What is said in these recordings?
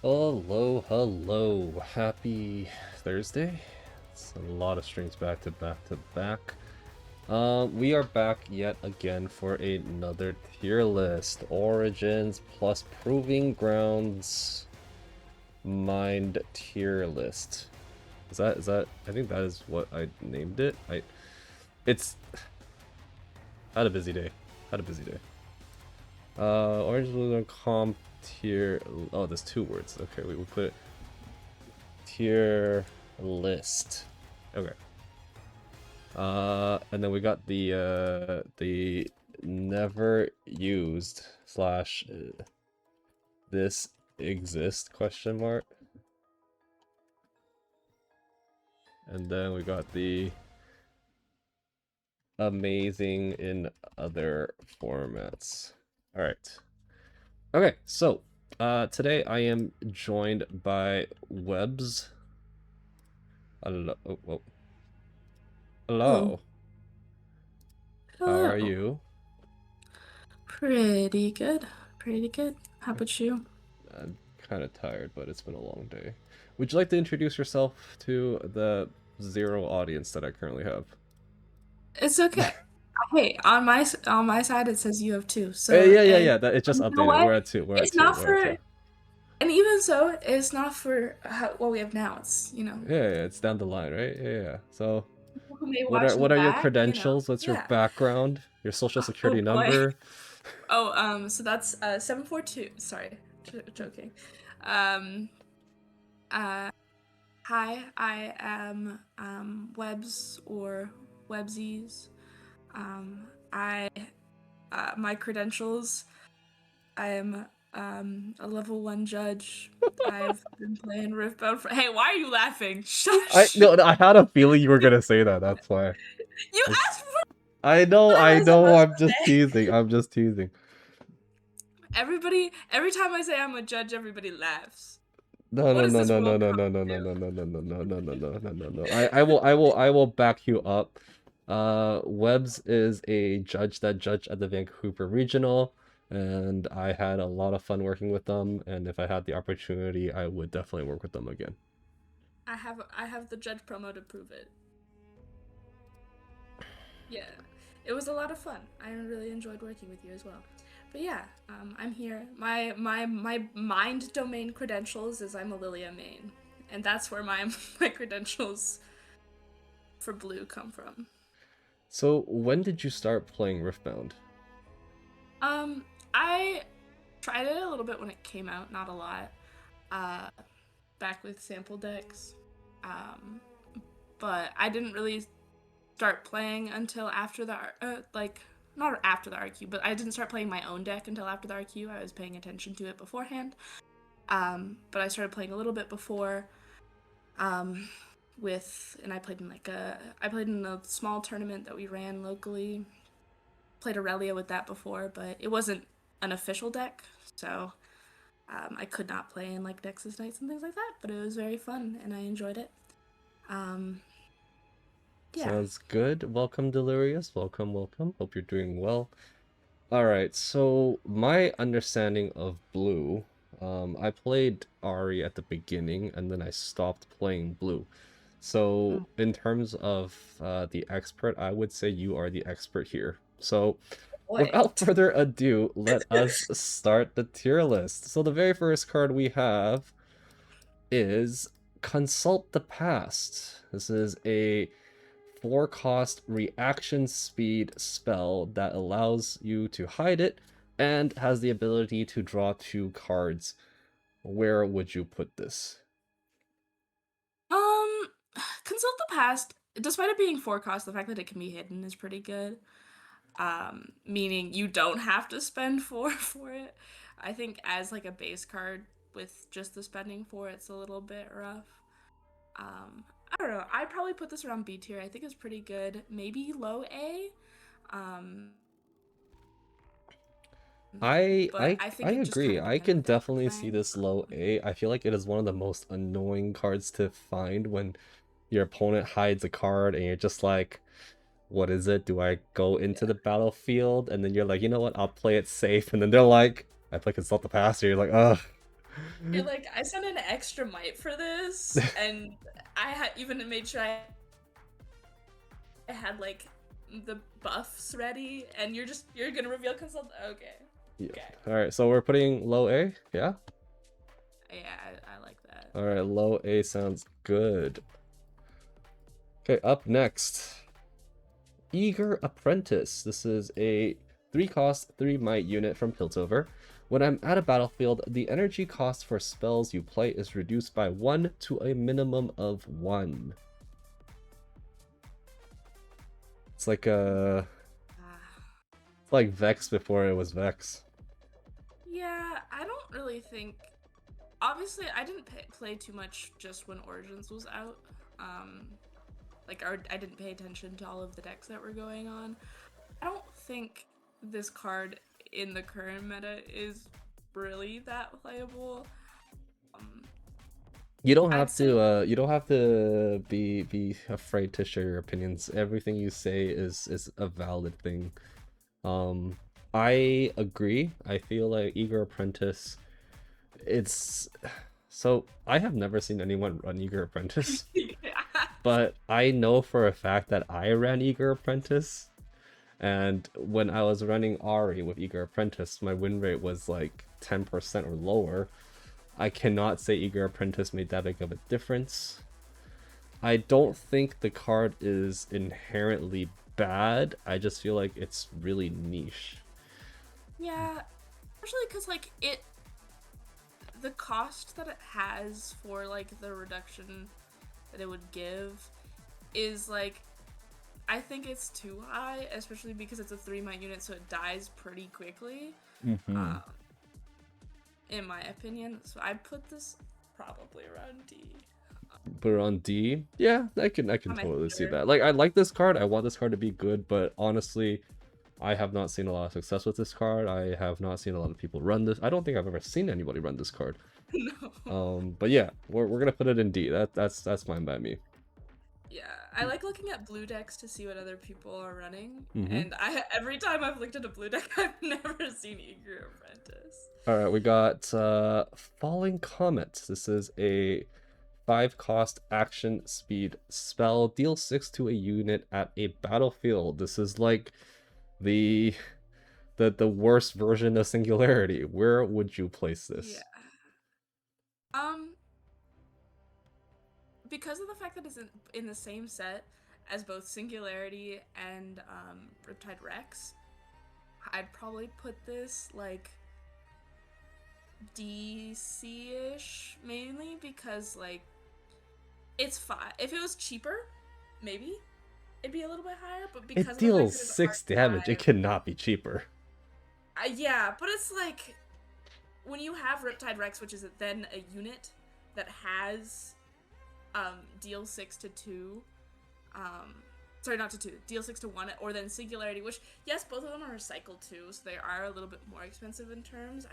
Hello, hello. Happy Thursday. It's a lot of streams back to back to back. We are back yet again for another tier list. Origins plus Proving Grounds Mind tier list. Is that I think that is what I named it. It's had a busy day. Had a busy day. Origins was comp tier. Oh, there's two words. Okay, we put it tier list. Okay. And then we got the never used slash this exist question mark. And then we got the amazing in other formats. All right. Okay, so today I am joined by Webs. Hello. Oh, oh. Hello. How are Hello. you? Pretty good. Pretty good. How about you? I'm kind of tired, but it's been a long day. Would you like to introduce yourself to the zero audience that I currently have? It's okay. Hey, on my side it says you have two. So, Yeah. That it just you know updated. what? We're at two. We're at It's two. not We're at for, two. and even so, it's not for what we have now. Yeah, it's down the line, right? Yeah. So, People who may what are watch in the what are your back. credentials? What's your Yeah. background? Your social Oh security boy. number? So that's 742. Sorry, joking. Um, uh, Hi, I am Webs or Websies. I My credentials. I am a level 1 judge. I've been playing Riftbound for. Hey, why are you laughing? I Shush! no, I had a feeling you were gonna say that. That's why. You That's, asked for I know. what I I was know. supposed I'm to just say. teasing. I'm just teasing. Everybody, every time I say I'm a judge, everybody laughs. No, What no, is no, this no, no, world no, come no, no, no, to? no, no, no, no, no, no, no, no, no, no, no. I will back you up. Webbs is a judge that judged at the Vancouver Regional, and I had a lot of fun working with them. And if I had the opportunity, I would definitely work with them again. I have the judge promo to prove it. Yeah, it was a lot of fun. I really enjoyed working with you as well. But yeah, I'm here. My mind domain credentials is I'm a Lilia main, and that's where my my credentials for blue come from. So when did you start playing Riftbound? Um, I tried it a little bit when it came out, not a lot. Uh, Back with sample decks. Um, but I didn't really start playing until after the like not after the RQ, but I didn't start playing my own deck until after the RQ. I was paying attention to it beforehand. But I started playing a little bit before. Um, and I played in a small tournament that we ran locally. Played Aurelia with that before, but it wasn't an official deck, so I could not play in like Nexus Nights and things like that. But it was very fun, and I enjoyed it. Um, yeah. Sounds good. Welcome, Delirious. Welcome, welcome. Hope you're doing well. All right, so my understanding of Blue, I played Ari at the beginning and then I stopped playing Blue. So in terms of the expert, I would say you are the expert here. So Boy. without further ado, let us start the tier list. So the very first card we have is Consult the Past. This is a 4-cost reaction speed spell that allows you to hide it and has the ability to draw 2 cards. Where would you put this? Um, Consult the Past, despite it being 4 cost, the fact that it can be hidden is pretty good. Meaning you don't have to spend 4 for it. I think as like a base card with just the spending 4, it's a little bit rough. I don't know. I'd probably put this around B tier. I think it's pretty good. Maybe low A. Um, I but I I I think it just kind agree. of I depends can what deck you're definitely see playing. this low A. I feel like it is one of the most annoying cards to find when your opponent hides a card and you're just like, what is it? Do I go into the Yeah. battlefield? And then you're like, you know what? I'll play it safe. And then they're like, I play Consult the Past. And you're like, ugh. You're like, I sent an extra might for this, and I had even made sure I had like the buffs ready, and you're gonna reveal consult. Okay, Yeah. okay, All right, so we're putting low A, yeah? yeah, I like that. All right, low A sounds good. Okay, up next, Eager Apprentice. This is a 3 cost, 3 might unit from Piltover. When I'm at a battlefield, the energy cost for spells you play is reduced by 1 to a minimum of 1. It's like it's like Vex before it was Vex. Yeah, I don't really think. Obviously, I didn't play too much just when Origins was out. I didn't pay attention to all of the decks that were going on. I don't think this card in the current meta is really that playable. You don't have I'd say you don't have to be afraid to share your opinions. Everything you say is a valid thing. Um, I agree. I feel like Eager Apprentice, it's so I have never seen anyone run Eager Apprentice, yeah. but I know for a fact that I ran Eager Apprentice, and when I was running Ari with Eager Apprentice, my win rate was like 10% or lower. I cannot say Eager Apprentice made that big of a difference. I don't think the card is inherently bad. I just feel like it's really niche. Yeah, especially because the cost that it has for like the reduction that it would give is like, I think it's too high, especially because it's a 3 might unit, so it dies pretty quickly. Mm-hmm. In my opinion, so I put this probably around D. Put it on D. Yeah, I can On my totally see theater. that. Like I like this card. I want this card to be good, but honestly, I have not seen a lot of success with this card. I have not seen a lot of people run this. I don't think I've ever seen anybody run this card. No. But yeah, we're gonna put it in D. That's fine by me. Yeah, I like looking at blue decks to see what other people are running, Mm-hmm. and every time I've looked at a blue deck, I've never seen Eager Apprentice. All right, we got Falling Comet. This is a 5 cost action speed spell. Deal 6 to a unit at a battlefield. This is like the the worst version of Singularity. Where would you place Yeah. this? Because of the fact that it's in the same set as both Singularity and Riptide Rex, I'd probably put this like DC-ish, mainly because like it's 5. If it was cheaper, maybe it'd be a little bit higher, but because It of the fact deals that it's 6 damage. It R5, cannot be cheaper. yeah, but it's like when you have Riptide Rex, which is then a unit that has deal 6 to 2, sorry, not to 2, deal 6 to 1, or then Singularity, which, yes, both of them are recycled too, so they are a little bit more expensive in terms.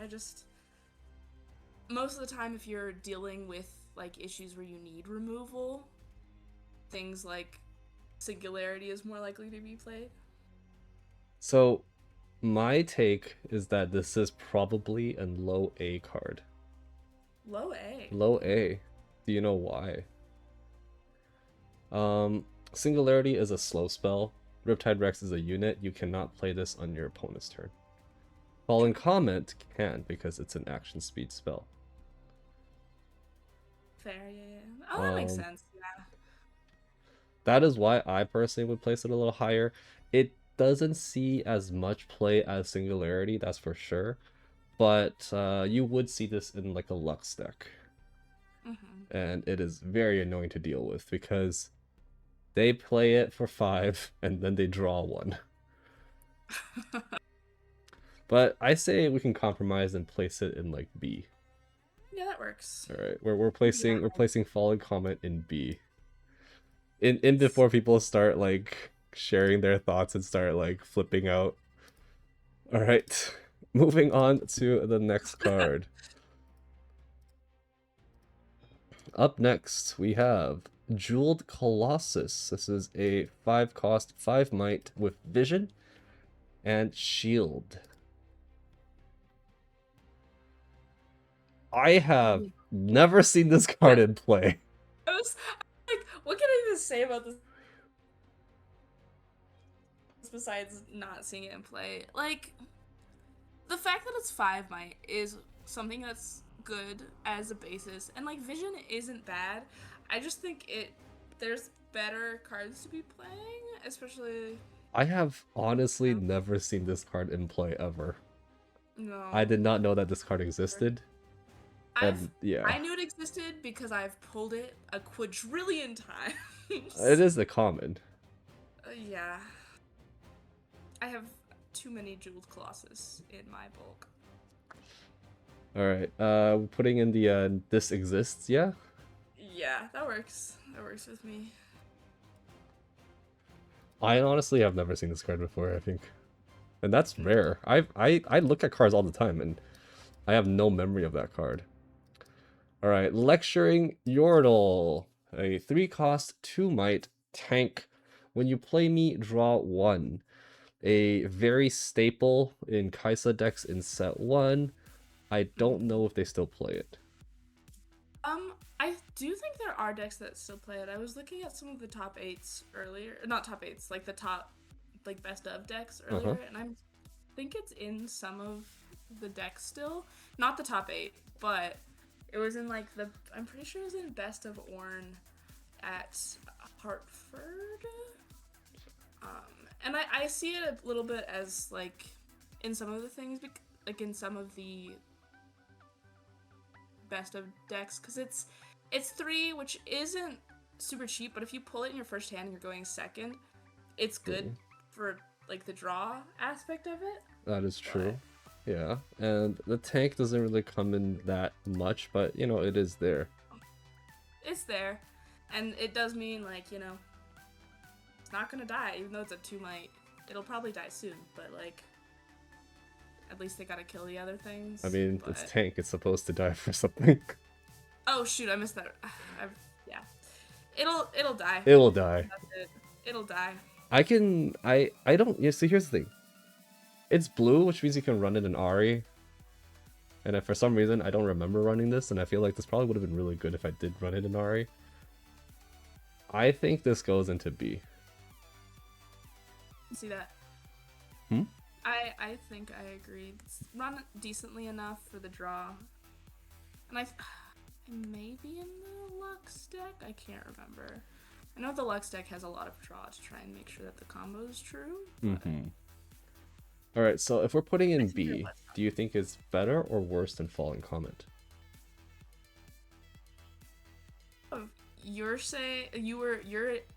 Most of the time, if you're dealing with like issues where you need removal, things like Singularity is more likely to be played. So my take is that this is probably a low A card. Low A. Low A. Do you know why? Singularity is a slow spell. Riptide Rex is a unit. You cannot play this on your opponent's turn. Fallen Comet can because it's an action speed spell. Fair, yeah. Oh, that makes sense. Yeah. That is why I personally would place it a little higher. It doesn't see as much play as Singularity, that's for sure. But you would see this in like a Lux deck. Mm-hmm. And it is very annoying to deal with because they play it for 5 and then they draw 1. But I say we can compromise and place it in like B. Yeah, that works. All right, we're placing Fallen Comet in B. In before people start like sharing their thoughts and start like flipping out. All right, moving on to the next card. Up next, we have Jeweled Colossus. This is a 5 cost, 5 might with Vision and Shield. I have Mm. never seen this card in play. I was like, what can I even say about this besides not seeing it in play? Like, the fact that it's 5 might is something that's good as a basis, and like vision isn't bad. I just think there's better cards to be playing, especially I have honestly no, never seen this card in play ever. I no. did not know that this card existed. I've And yeah, I knew it existed because I've pulled it a quadrillion it times. is the common. Yeah, I have too many jeweled colossus in my bulk. Alright, putting in the this exists, yeah? Yeah, that works. That works with me. I honestly have never seen this card before, I think. And that's rare. I look at cards all the time and I have no memory of that card. Alright, Lecturing Yordle. A 3-cost, 2 might tank. When you play me, draw 1. A very staple in Kaisa decks in set 1. I don't know if they still play it. I do think there are decks that still play it. I was looking at some of the top eights earlier, not top eights, like the top, like best of decks Uh-huh. earlier, and think it's in some of the decks still. Not the top eight, but it was in like the. I'm pretty sure it was in best of Orn at Hartford. And I see it a little bit as like in some of the things, like in some of the best of decks, because it's 3, which isn't super cheap, but if you pull it in your first hand and you're going second, it's good for like the draw aspect of it. That is true. But Yeah. And the tank doesn't really come in that much, but you know, it is there. it's there, and it does mean like it's not gonna die, even though it's a 2 might. It'll probably die soon, but like at least they gotta kill the other things. I mean, it's But tank, it's supposed to die for something. oh shoot, I missed that. Yeah, it'll die. It will die. That's it. It'll die. I don't, yeah, see, here's the thing. It's blue, which means you can run it in Ari. And if for some reason I don't remember running this, and I feel like this probably would have been really good if I did run it in Ari. I think this goes into B. See that? Hmm? I think I agree. It's run decently enough for the draw, and I may be in the Lux deck. I can't remember. I know the Lux deck has a lot of draw to try and make sure that the combo is true. Mm-hmm. Alright, so if we're putting in B, do you think it's better or worse than Fallen Comet? Your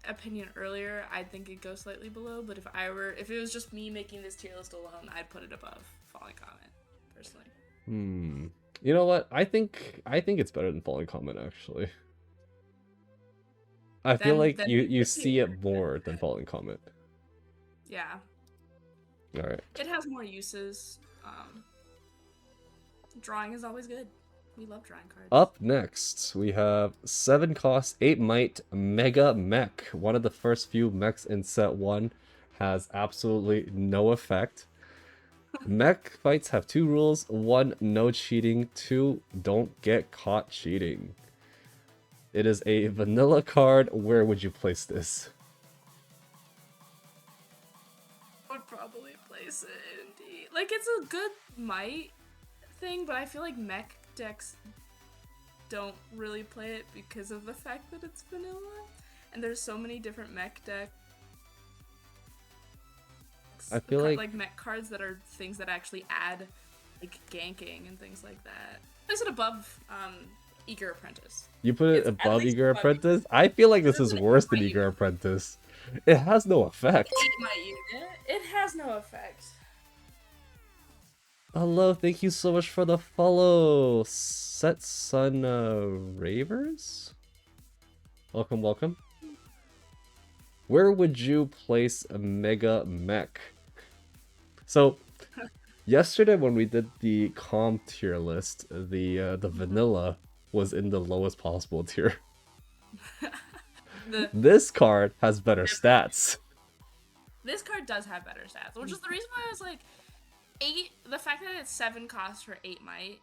opinion earlier, I'd think it'd go slightly below, but if it was just me making this tier list alone, I'd put it above Falling Comet, personally. You know what? I think it's better than Fallen Comet, actually. I feel like you see it more than Fallen Comet. Yeah. Alright. It has more uses. Drawing is always good. We love drawing cards. Up next, we have 7-cost, 8-might Mega Mech. One of the first few mechs in set 1 has absolutely no effect. Mech fights have 2 rules. 1, no cheating. 2, don't get caught cheating. It is a vanilla card. Where would you place this? I would probably place it in D. Like, it's a good might thing, but I feel like mech decks don't really play it because of the fact that it's vanilla. And there's so many different mech decks. I feel like mech cards that are things that actually add like ganking and things like that. Is it above Eager Apprentice? You put it above Eager Apprentice? I feel like this is worse than Eager Apprentice. It has no effect. It has no effect. Hello, thank you so much for the follow. Set Sun Ravers? Welcome, welcome. Where would you place a Mega Mech? So, yesterday when we did the calm tier list, the vanilla was in the lowest possible tier. This card has better stats. This card does have better stats, which is the reason why I was like, 8. The fact that it's 7 cost for 8 might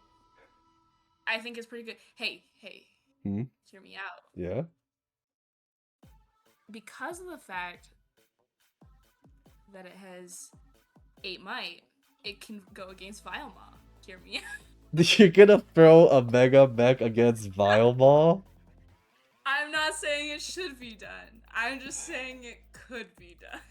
I think it's pretty good. Hey, hey, Hmm? hear me out. Yeah? Because of the fact that it has 8 might, it can go against Vilema. Hear me out. You're gonna throw a Mega Mech against Vile Ball? I'm not saying it should be done. I'm just saying it could be done.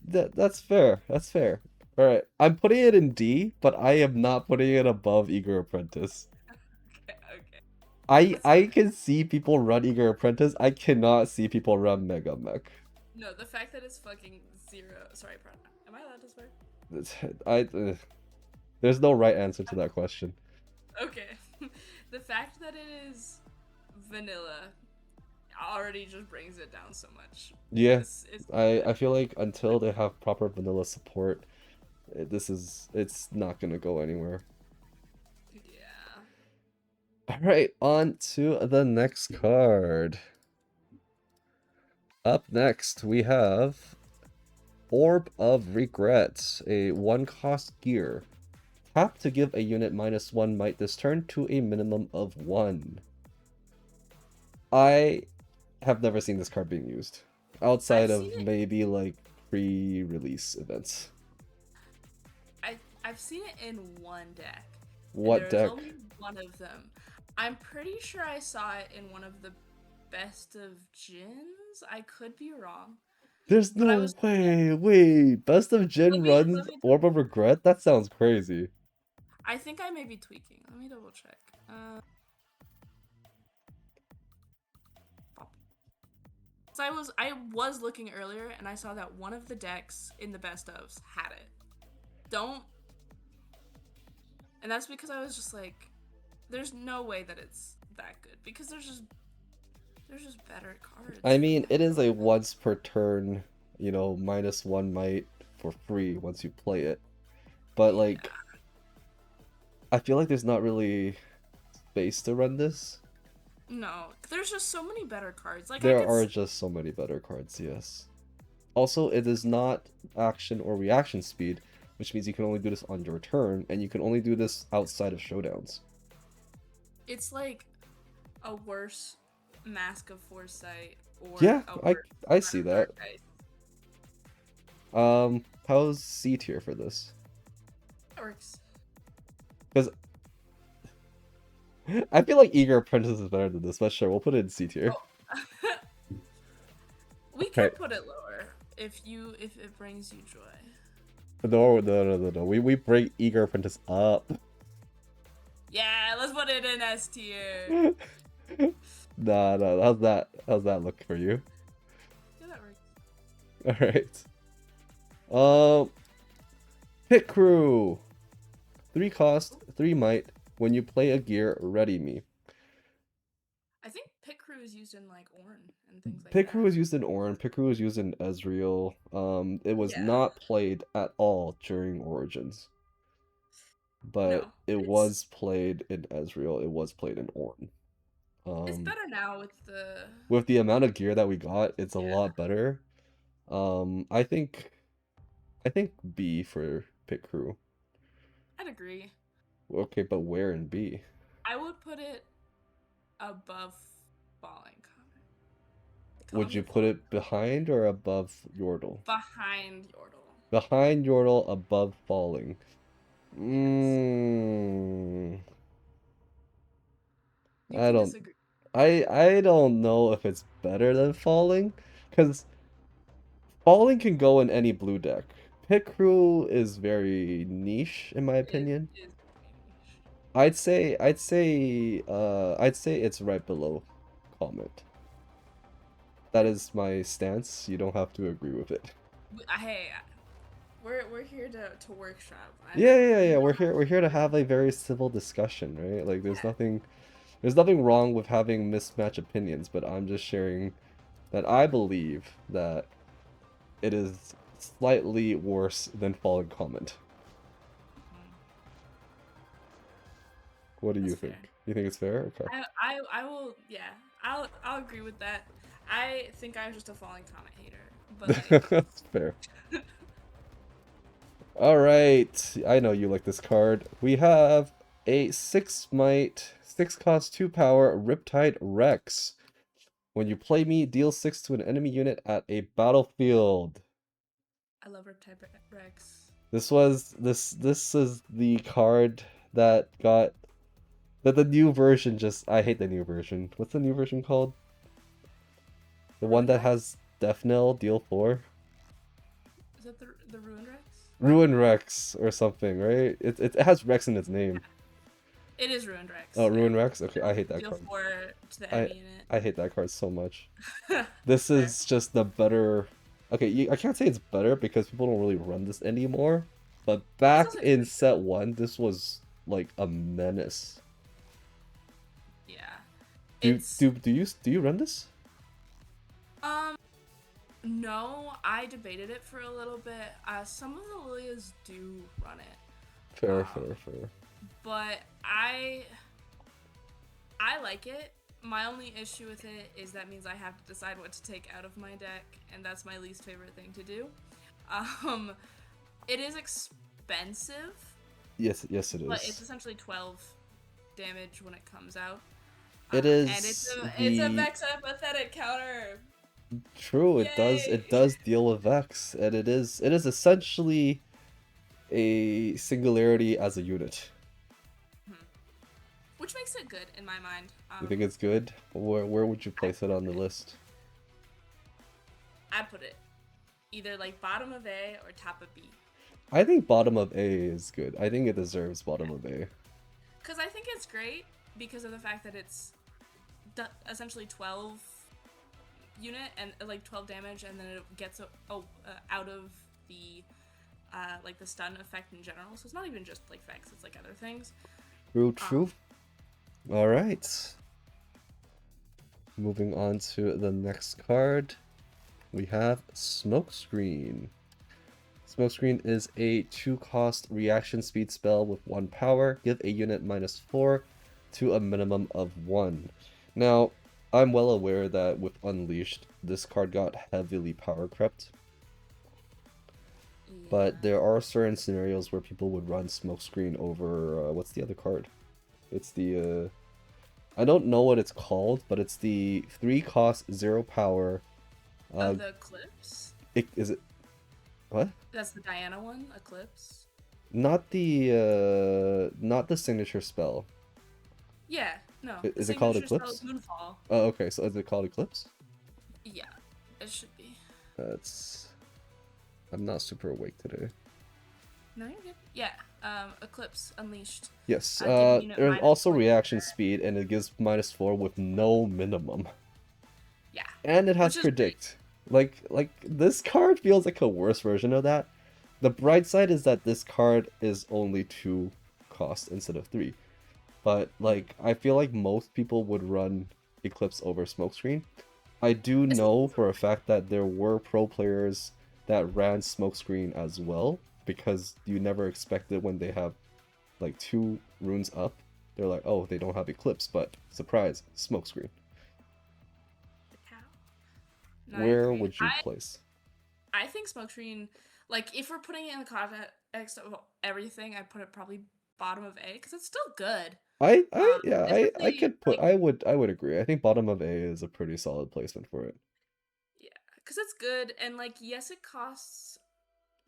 That's fair. That's fair. Alright, I'm putting it in D, but I am not putting it above Eager Apprentice. Okay, okay. That's I fair. can see people run Eager Apprentice. I cannot see people run Mega Mech. No, the fact that it's fucking zero. Sorry, pronoun. Am I allowed to swear? There's no right answer to that question. Okay. The fact that it is vanilla already just brings it down so much. Yeah, It's I feel like until they have proper vanilla support, it's not gonna go anywhere. yeah. Alright, on to the next card. Up next, we have Orb of Regret, a 1-cost gear. Tap to give a unit -1 might this turn to a minimum of 1. I have never seen this card being used, outside I've seen of it. maybe like pre-release events. I've seen it in one deck, and What there is deck? only one of them. I'm pretty sure I saw it in one of the best of Jins. I could be wrong, There's but I no was way. Wait, Best of Jin let runs me. Orb of Regret? That sounds crazy. I think I may be tweaking. Let me double check. So I was looking earlier, and I saw that one of the decks in the best ofs had it. Don't, and that's because I was just like, there's no way that it's that good because there's just better I cards than mean, that. it is a once per turn, -1 might for free once you play it. But like, Yeah. I feel like there's not really space to run this. No, there's just so many better cards. Like I There could. are just so many better cards, yes. Also, it is not action or reaction speed, which means you can only do this on your turn, and you can only do this outside of showdowns. It's like a worse Mask of Foresight or Yeah, a I worse I Threat see of that. Dark Ice. How's C tier for this? That works. Because I feel like Eager Apprentice is better than this, but sure, we'll put it in C tier. Oh. We can Right. put it lower if it brings you joy. No, no, no, no, no. We bring Eager Apprentice up. Yeah, let's put it in S tier. Nah, nah. How's that look for you? Yeah, that works. All right. Um, Pit Crew. 3 cost, 3 might. When you play a gear, ready me. I think Pit Crew is used in like Orn and things like Pit Crew that. was used in Ornn. Pit Crew was used in Ezreal. It was Yeah. not played at all during Origins, but No, it it's was played in Ezreal. It was played in Ornn. it's Um, better now with the with the amount of gear that we got, it's a yeah. lot better. I think B for Pit Crew. I'd agree. Okay, but where in B? I would put it above Falling Comet. Would you Comet put Falling it behind or above Yordle? behind Yordle. Behind Yordle, above Falling. Yes. Mm, You I can don't disagree. I don't know if it's better than Falling, because Falling can go in any blue deck. Pit Crew is very niche in my It opinion. is very niche. I'd say it's right below Comet. That Okay. is my stance. You don't have to agree with it. Hey, we're here to workshop. I Yeah, know yeah, you yeah. don't We're have here to to agree. have a very civil discussion, right? Like Yeah. there's nothing wrong with having mismatched opinions, but I'm just sharing that I believe that it is slightly worse than Fallen Comet. Mhm. What do you That's fair. think? You think it's fair? Okay. I will. Yeah. I'll agree with that. I think I'm just a Falling Comet hater, but like. That's fair. All right. I know you like this card. We have a 6 might, 6 cost 2 power Riptide Rex. When you play me, deal 6 to an enemy unit at a battlefield. I love Riptide Rex. This is the card that got the new version. Just I hate the new version. What's the new version called? The one Ruined that Rex? has Death Knell deal 4? Is that the Ruined Rex? Ruin Rex or something, right? It has Rex in its name. It is Ruined Rex, Oh, yeah. Ruin Rex? Okay, I hate that Deal card. 4 to the I enemy unit. I hate that card so much. This Fair. is just the better. Okay, I can't say it's better because people don't really run this anymore. But It's back also in expensive. set 1, this was like a menace. Yeah. Do It's do do you run this? um no, I debated it for a little bit. Some of the Lilias do run it. Fair, Um, fair, fair. but I like it. My only issue with it is that means I have to decide what to take out of my deck, and that's my least favorite thing to do. Um, it is expensive, Yes, yes, it but it's is. essentially 12 damage when it comes out. It And is it's a the Vex pathetic counter. true. It Yay! does deal with Vex, and it is essentially a singularity as a unit. Which makes it good in my mind. You think it's good? Where would you I place it put on the it. list? I put it either like bottom of A or top of B. I think bottom of A is good. I think it deserves bottom Yeah. of A. Because I think it's great because of the fact that it's essentially 12 unit and like 12 damage, and then it gets out of the like the stun effect in general. So it's not even just like Vex; it's like other things. True, Um, true. All right. Moving on to the next card, we have Smokescreen. Smokescreen is a 2-cost reaction speed spell with 1 power. Give a unit -4 to a minimum of 1. Now, I'm well aware that with Unleashed, this card got heavily power crept, but yeah. there are certain scenarios where people would run Smokescreen over, what's the other card? It's the, I don't know what it's called, but it's the 3-cost, 0 power, Oh, the Eclipse. is it, what? That's the Diana one, Eclipse. Not the signature spell. Yeah, no, the Is it called signature spell is Eclipse? Moonfall. Oh, okay, so is it called Eclipse? Yeah, it should be. That's... I'm not super awake today. No, you're good. Yeah, Eclipse Unleashed. Yes, Give a unit there's also -4 to reaction their. speed, and it gives -4 with no minimum. Yeah, And it has which is great. Predict. Like, this card feels like a worse version of that. The bright side is that this card is only 2 cost instead of 3. But, like, I feel like most people would run Eclipse over Smokescreen. I do know Especially for a fact that there were pro players that ran Smokescreen as well, because you never expect it when they have like 2 runes up. They're like, oh, they don't have Eclipse, but surprise, Smokescreen. the cow. No, I Where agree. would you place? I think Smokescreen, like if we're putting it in the context of everything, I'd put it probably bottom of A because it's still good. Yeah, I Especially could put like I would agree. I think bottom of A is a pretty solid placement for it. yeah, because it's good and like yes, it costs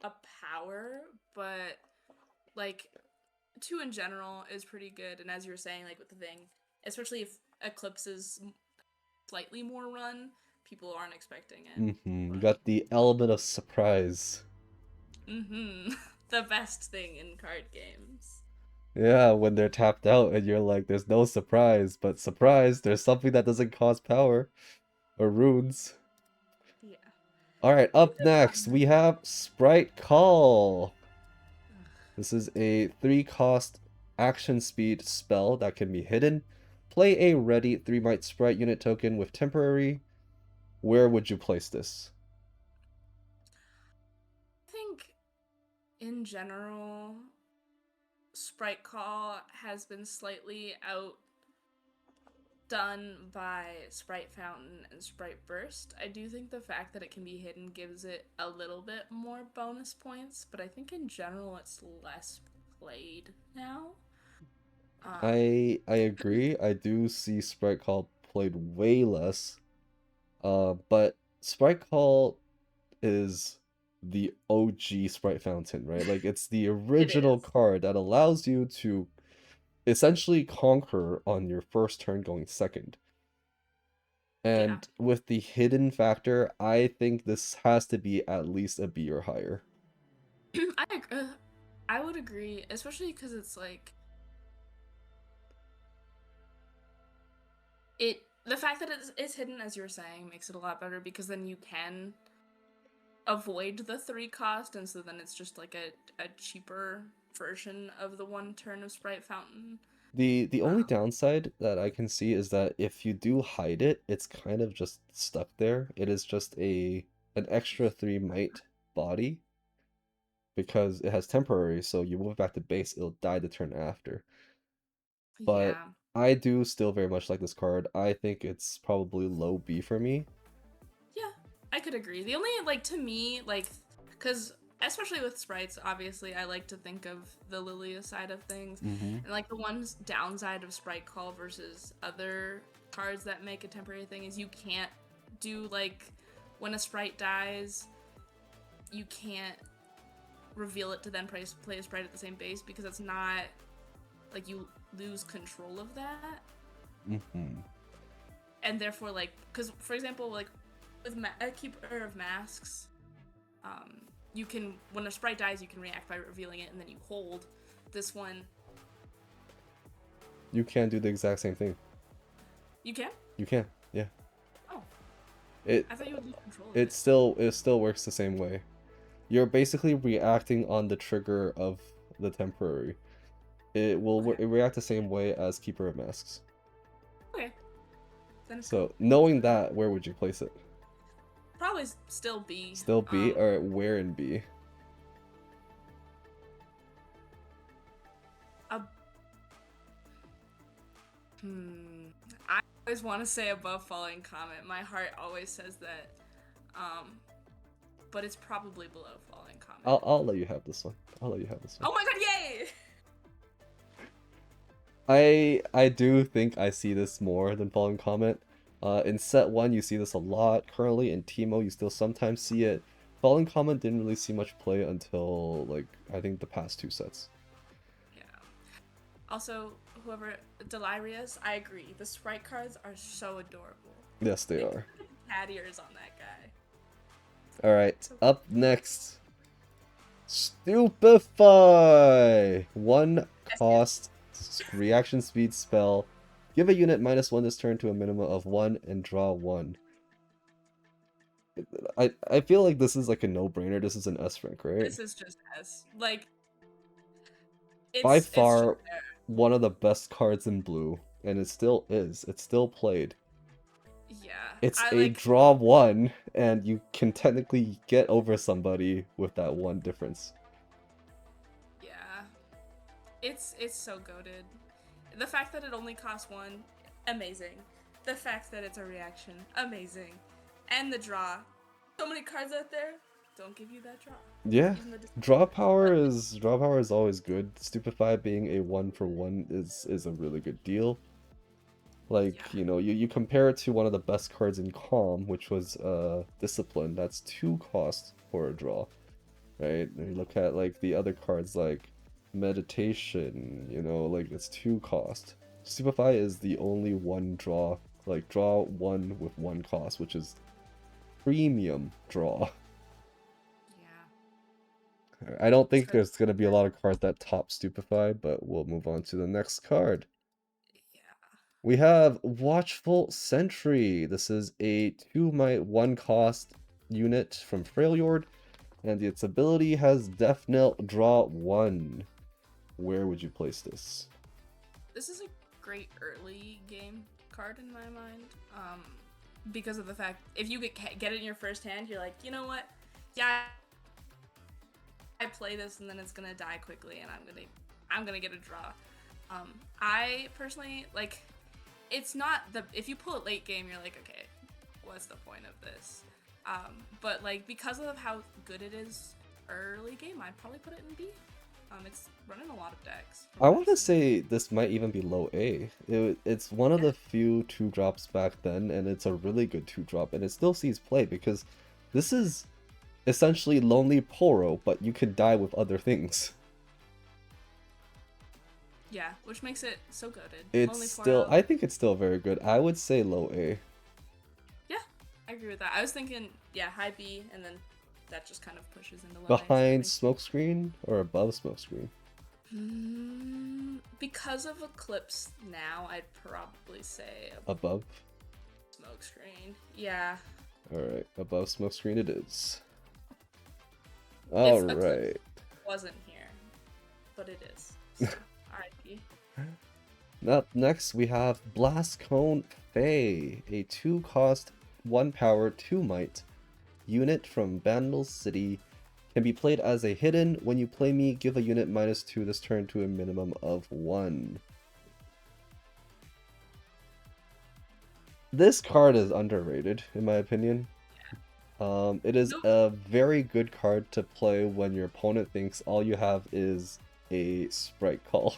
a power, but like two in general is pretty good. And as you were saying, like with the thing, especially if Eclipse is slightly more run, people aren't expecting it. You But got the element of surprise. the best thing in card games. Yeah, when they're tapped out and you're like, there's no surprise, but surprise, there's something that doesn't cost power or runes. Yeah. Alright, Things up have next, gotten. we have Sprite Call. Ugh. This is a 3-cost action speed spell that can be hidden. Play a ready 3 might sprite unit token with temporary. Where would you place this? I think in general, Sprite Call has been slightly outdone by Sprite Fountain and Sprite Burst. I do think the fact that it can be hidden gives it a little bit more bonus points, but I think in general it's less played now. Um, I agree. I do see Sprite Call played way less. But Sprite Call is the OG Sprite Fountain, right? Like it's the it original is. card that allows you to essentially conquer on your first turn going second. Yeah. And with the hidden factor, I think this has to be at least a B or higher. I would agree, especially because it's like it. The fact that it's hidden, as you were saying, makes it a lot better because then you can avoid the 3 cost, and so then it's just like a cheaper version of the 1 turn of Sprite Fountain. The only Um, downside that I can see is that if you do hide it, it's kind of just stuck there. It is just an extra 3 might body because it has temporary, so you move back to base, it'll die the turn after. But yeah. I do still very much like this card. I think it's probably low B for me. Yeah, I could agree. The only like to me like because especially with sprites, obviously I like to think of the Lilia side of things, Mm-hmm. and like the one downside of Sprite Call versus other cards that make a temporary thing is you can't do like when a sprite dies, you can't reveal it to then play a sprite at the same base because it's not like you lose control of that, Mm-hmm. and therefore like because for example like with a keeper of masks, um, you can when a sprite dies you can react by revealing it and then you hold. This one You can do the exact same thing. you can. You can, yeah. Oh, It I thought you would lose control of it it. still works the same way. You're basically reacting on the trigger of the temporary. Okay, It react the same way as Keeper of Masks. okay, then it's cool. So knowing that, where would you place it? Probably still B. Still B or where in B? A, hmm. I always want to say above Falling Comet. My heart always says that. Um, but it's probably below Falling Comet. I'll let you have this one. I'll let you have this one. Oh my god, yay! I do think I see this more than Fallen Comet. In set one, you see this a lot. Currently in Teemo, you still sometimes see it. Fallen Comet didn't really see much play until like I think the past 2 sets. Yeah. Also, whoever Delirious, I agree. The sprite cards are so adorable. Yes, they Like are. look at the cat ears on that guy. All right, So up next, Stupefy. One cost reaction speed spell. Give a unit -1 this turn to a minimum of 1 and draw 1. I feel like this is like a no-brainer. This is an S rank, right? this is just S. Like By it's just far there. one of the best cards in blue, and it still is. It's still played. Yeah. It's I a like draw 1, and you can technically get over somebody with that one difference. yeah. It's so goated. The fact that it only costs 1, amazing. The fact that it's a reaction, amazing. And the draw. So many cards out there don't give you that draw. Yeah, Even the draw power is always good. Stupefy being a 1-for-1 is a really good deal. Like, yeah. you know, you compare it to one of the best cards in Calm, which was Discipline. That's 2 cost for a draw, right? And you look at like the other cards like Meditation, you know, like it's 2 cost. Stupefy is the only one draw, like draw 1 with 1 cost, which is premium draw. Yeah. I don't think Especially there's going to be a lot of cards that top Stupefy, but we'll move on to the next card. yeah. We have Watchful Sentry. This is a 2 might 1 cost unit from Freljord, and its ability has Death Knell draw 1. Where would you place this? This is a great early game card in my mind. Because of the fact if you get it in your first hand, you're like, you know what? Yeah, I play this and then it's gonna die quickly, and I'm gonna get a draw. I personally like. It's not the if you pull it late game, you're like, okay, what's the point of this? But like because of how good it is early game, I'd probably put it in B. It's running a lot of decks from I what want I've to seen. say this might even be low A. It's one of Yeah, the few 2-drops back then, and it's a really good 2-drop, and it still sees play because this is essentially Lonely Poro, but you can die with other things. yeah, which makes it so goated. It's Lonely still, Poro. I think it's still very good. I would say low A. Yeah, I agree with that. I was thinking, yeah, high B, and then that just kind of pushes into low A, so that Behind makes Smokescreen or above Smokescreen? because of Eclipse now, I'd probably say Above? a smoke screen. Yeah. Alright, above Smokescreen it is. If Eclipse Alright. wasn't here, but it is. So, RIP. Up next, we have Blast Cone Fae, a 2-cost, 1 power, 2 might unit from Vandal City. Can be played as a hidden. When you play me, give a unit -2 this turn to a minimum of 1. This card is underrated, in my opinion. It is Nope. a very good card to play when your opponent thinks all you have is a Sprite Call.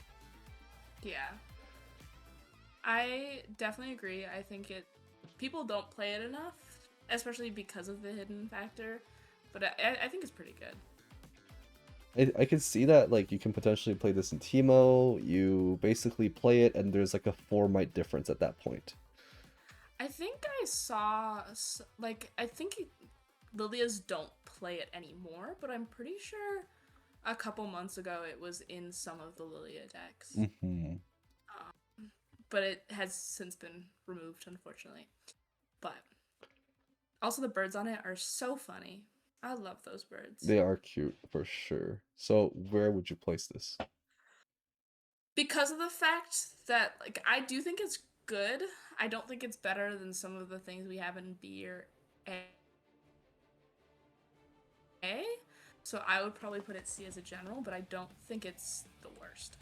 Yeah. I definitely agree. I think people don't play it enough, especially because of the hidden factor. But I think it's pretty good. I can see that, like, you can potentially play this in Teemo, you basically play it, and there's like a 4 might difference at that point. I think I saw, like, I think Lilias don't play it anymore, but I'm pretty sure a couple months ago it was in some of the Lilia decks. Mm-hmm. But it has since been removed, unfortunately. But also the birds on it are so funny. I love those birds. They are cute, for sure. So, where would you place this? Because of the fact that, like, I do think it's good. I don't think it's better than some of the things we have in B or A. So I would probably put it C as a general, but I don't think it's the worst.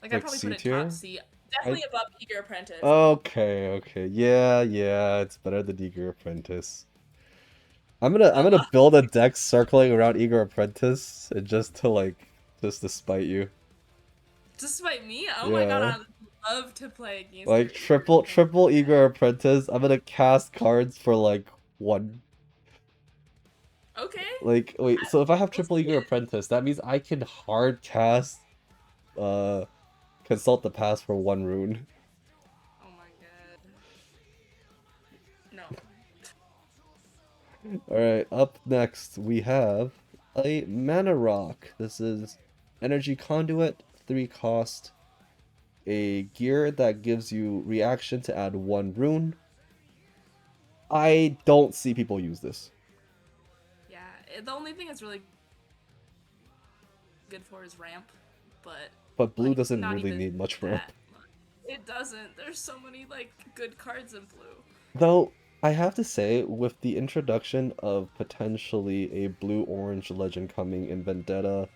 Like, I'd Like probably put C it top tier? C. I Definitely above Eager Apprentice. Okay, okay. Yeah, it's better than Eager Apprentice. I'm gonna Above. build a deck circling around Eager Apprentice and just to spite you. Despite me, oh my god, Yeah. I would love to play against your Like Eager Apprentice. triple Eager Apprentice. I'm gonna cast cards for like 1. Okay, Like wait, so if I have we'll triple see Eager it. Apprentice, that means I can hard cast uh Consult the Past for 1 rune. Oh my god. No. Alright, up next we have a Mana Rock. This is Energy Conduit, 3 cost, a gear that gives you reaction to add 1 rune. I don't see people use this. Yeah, the only thing it's really good for is ramp, but But blue like doesn't not really even need much that ramp. much. It doesn't. There's so many like good cards in blue. Though, I have to say, with the introduction of potentially a blue-orange legend coming in Vendetta,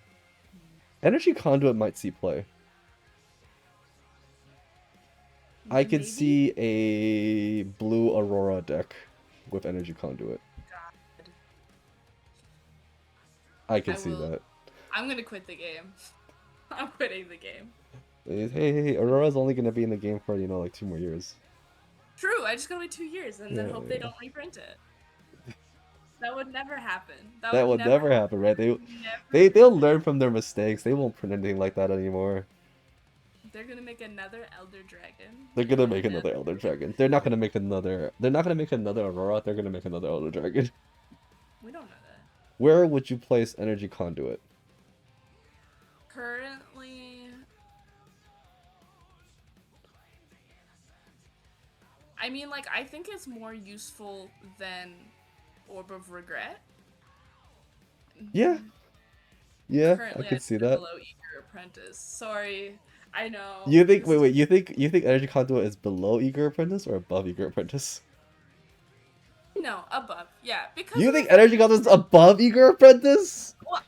Energy Conduit might see play. I could Maybe. see a blue Aurora deck with Energy Conduit. God, I could I see will. that. I'm gonna quit the game. I'm quitting the game. Hey, Aurora's only gonna be in the game for, like 2 more years. True. I just gotta wait 2 years and then Yeah, hope they yeah. don't reprint it. That would never happen. That That would would never never happen. happen, right? Never They'll happen. learn from their mistakes. They won't print anything like that anymore. They're gonna make another Elder Dragon, They're and gonna then make another Elder Dragon. They're not gonna make another. They're not gonna make another Aurora. They're gonna make another Elder Dragon. we don't know that. Where would you place Energy Conduit? Currently, I mean, like, I think it's more useful than Orb of Regret. Yeah, yeah, I Currently, could I'd see put it that. below Eager Apprentice. Sorry, I know You think? this Wait, is wait. You think Energy Conduit is below Eager Apprentice or above Eager Apprentice? no above, yeah, because You of think the fact. Energy Conduit is above Eager Apprentice? Well,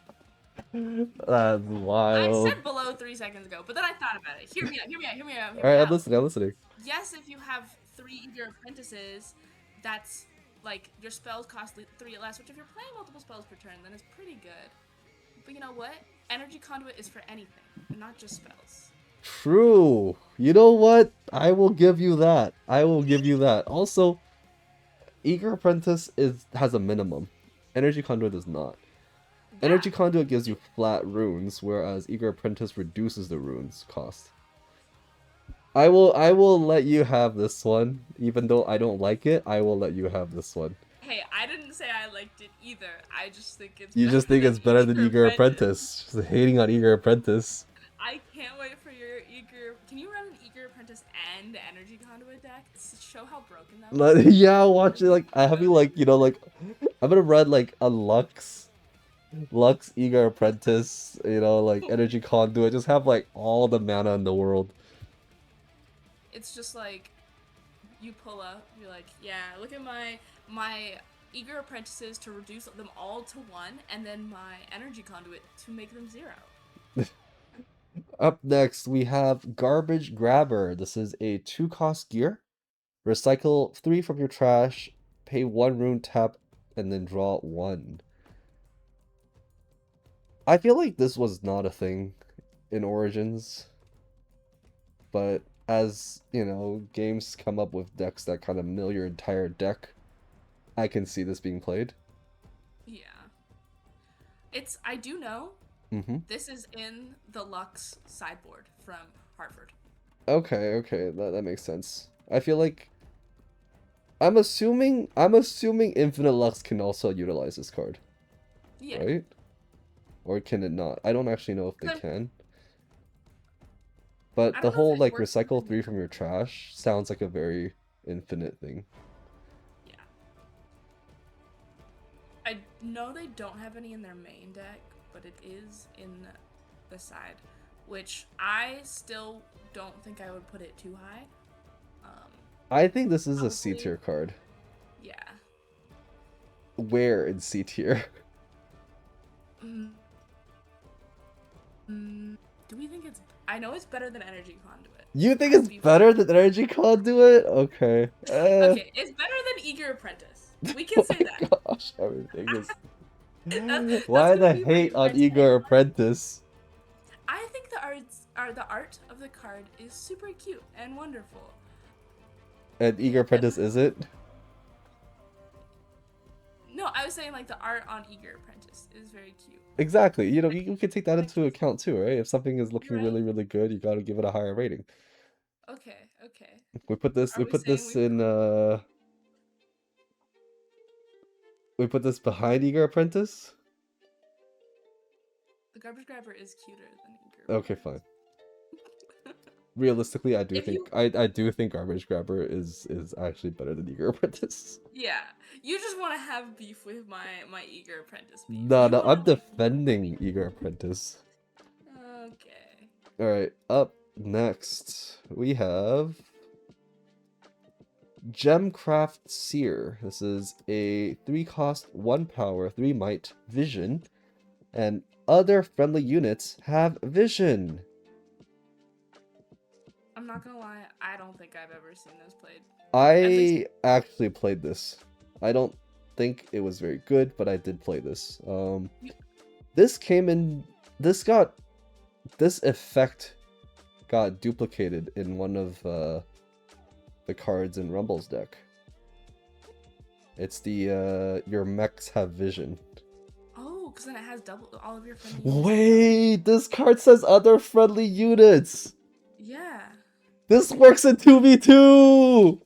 That's I wild. said below 3 seconds ago, but then I thought about it. Hear me out. Hear me out. Hear me out. Hear All me right, I'm out. listening. I'm listening. Yes, if you have 3 Eager Apprentices, that's like your spells cost 3 less. Which, if you're playing multiple spells per turn, then it's pretty good. But you know what? energy conduit is for anything, and not just spells. True. You know what? I will give you that. I will give you that. Also, Eager Apprentice has a minimum. Energy Conduit does not. Yeah. Energy Conduit gives you flat runes, whereas Eager Apprentice reduces the runes cost. I will let you have this one, even though I don't like it. I will let you have this one. Hey, I didn't say I liked it either. I just think it's You better just think than it's better than Eager Eager Apprentice. Apprentice. Just hating on Eager Apprentice. I can't wait for your Eager. Can you run an Eager Apprentice and Energy Conduit deck to show how broken that would be? Yeah, watch it. Like I have you like like I'm gonna run like a Lux Eager Apprentice. Like Energy Conduit. Just have like all the mana in the world. It's just like you pull up, you're like, yeah, look at my Eager Apprentices to reduce them all to 1, and then my Energy Conduit to make them 0. Up next, we have Garbage Grabber. This is a 2-cost gear. Recycle 3 from your trash, pay 1 rune, tap, and then draw 1. I feel like this was not a thing in Origins, but as, games come up with decks that kind of mill your entire deck, I can see this being played. Yeah. I do know Mm-hmm. this is in the Lux sideboard from Hartford. Okay, that makes sense. I feel like I'm assuming Infinite Lux can also utilize this card, Yeah. right? Or can it not? I don't actually know if they can. But I the don't know if whole it like works recycle in 3 from your trash sounds like a very infinite thing. Yeah. I know they don't have any in their main deck, but it is in the side, which I still don't think I would put it too high. I think this is a C Probably, tier card. yeah. Where in C tier? Do we think it's? I know it's better than Energy Conduit. You think I have it's beef with better that. than Energy Conduit? Okay. Okay, it's better than Eager Apprentice. We can Oh say my that. gosh, everything is. That's Why gonna the be my hate on defense. Eager Apprentice? I think the art of the card is super cute and wonderful. And Eager Apprentice isn't? No, I was saying like the art on Eager Apprentice is very cute. Exactly. Like, You can take that like into account too, right? If something is you're looking right. really, really good, you gotta give it a higher rating. Okay. We Are we put saying this we in we put this behind Eager Apprentice? the Garbage Grabber is cuter than Eager Okay, fine. Apprentice? Realistically, If you I do think Garbage Grabber is actually better than Eager Apprentice. Yeah, you just want to have beef with my Eager Apprentice beef. No, You no, want to I'm like bully defending me. Eager Apprentice. Okay. Alright, up next we have Gemcraft Seer. This is a 3-cost, 1 power, 3 might, vision, and other friendly units have vision. I'm not gonna lie, I don't think I've ever seen this played. At least I actually played this. I don't think it was very good, but I did play this. you, This came in. This effect got duplicated in one of the cards in Rumble's deck. It's the your mechs have vision. oh, because then it has double all of your friendly units. Wait, this card says other friendly units. Yeah. This works in 2v2.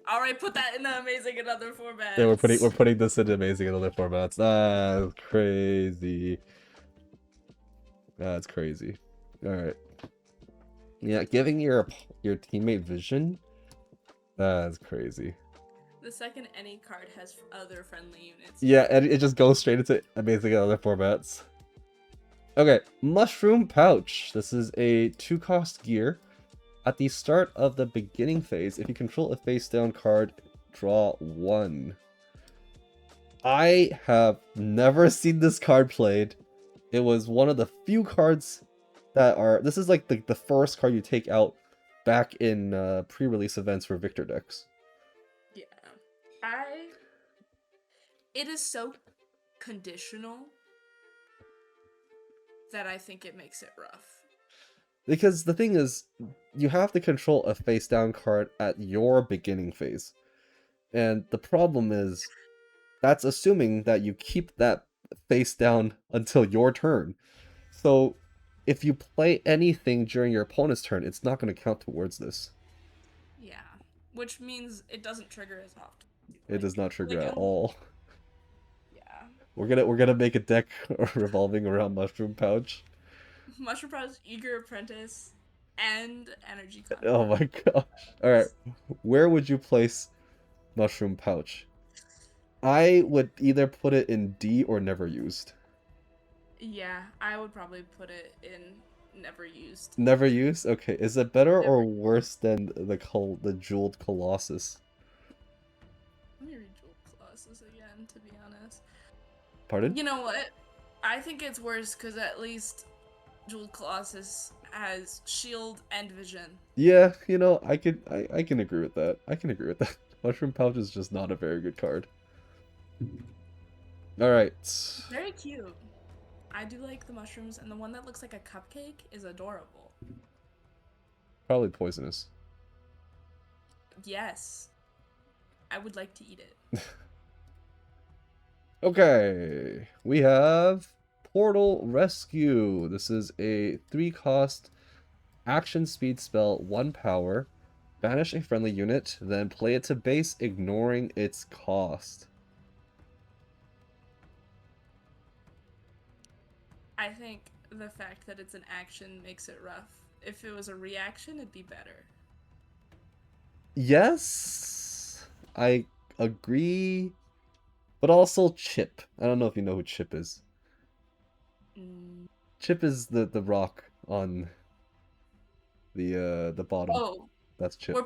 All right, put that in the amazing and other Yeah, formats. we're putting this in amazing in other formats. That's crazy. That's crazy. All right. Yeah, giving your teammate vision. That's crazy. The second any card has other friendly units. Yeah, and it just goes straight into amazing in other formats. Okay, Mushroom Pouch. This is a 2-cost gear. At the start of the beginning phase, if you control a face-down card, draw 1. I have never seen this card played. It was one of the few cards that are... This is like the first card you take out back in pre-release events for Victor decks. Yeah. It is so conditional that I think it makes it rough. Because the thing is, you have to control a face down card at your beginning phase. And the problem is, that's assuming that you keep that face down until your turn. So, if you play anything during your opponent's turn, it's not going to count towards this. Yeah, which means it doesn't trigger as often. It does not trigger like at all. Yeah. We're gonna make a deck revolving around Mushroom Pouch. Mushroom Prize, Eager Apprentice, and Energy Oh Conduit. my gosh. Alright, where would you place Mushroom Pouch? I would either put it in D or never used. Yeah, I would probably put it in never used. Never used? Okay, is it better or Never. worse than the Jeweled Colossus? Let me read Jewel Colossus again, to be honest. Pardon? You know what? I think it's worse because at least Jewel Colossus has shield and vision. Yeah, I can agree with that. I can agree with that. Mushroom Pouch is just not a very good card. Alright. Very cute. I do like the mushrooms, and the one that looks like a cupcake is adorable. Probably poisonous. Yes. I would like to eat it. Okay, we have Portal Rescue. This is a 3-cost action speed spell, 1 power. Banish a friendly unit, then play it to base, ignoring its cost. I think the fact that it's an action makes it rough. If it was a reaction, it'd be better. Yes, I agree, but also Chip. I don't know if you know who Chip is. Mm. Chip is the rock on the bottom. Oh, That's Chip. we're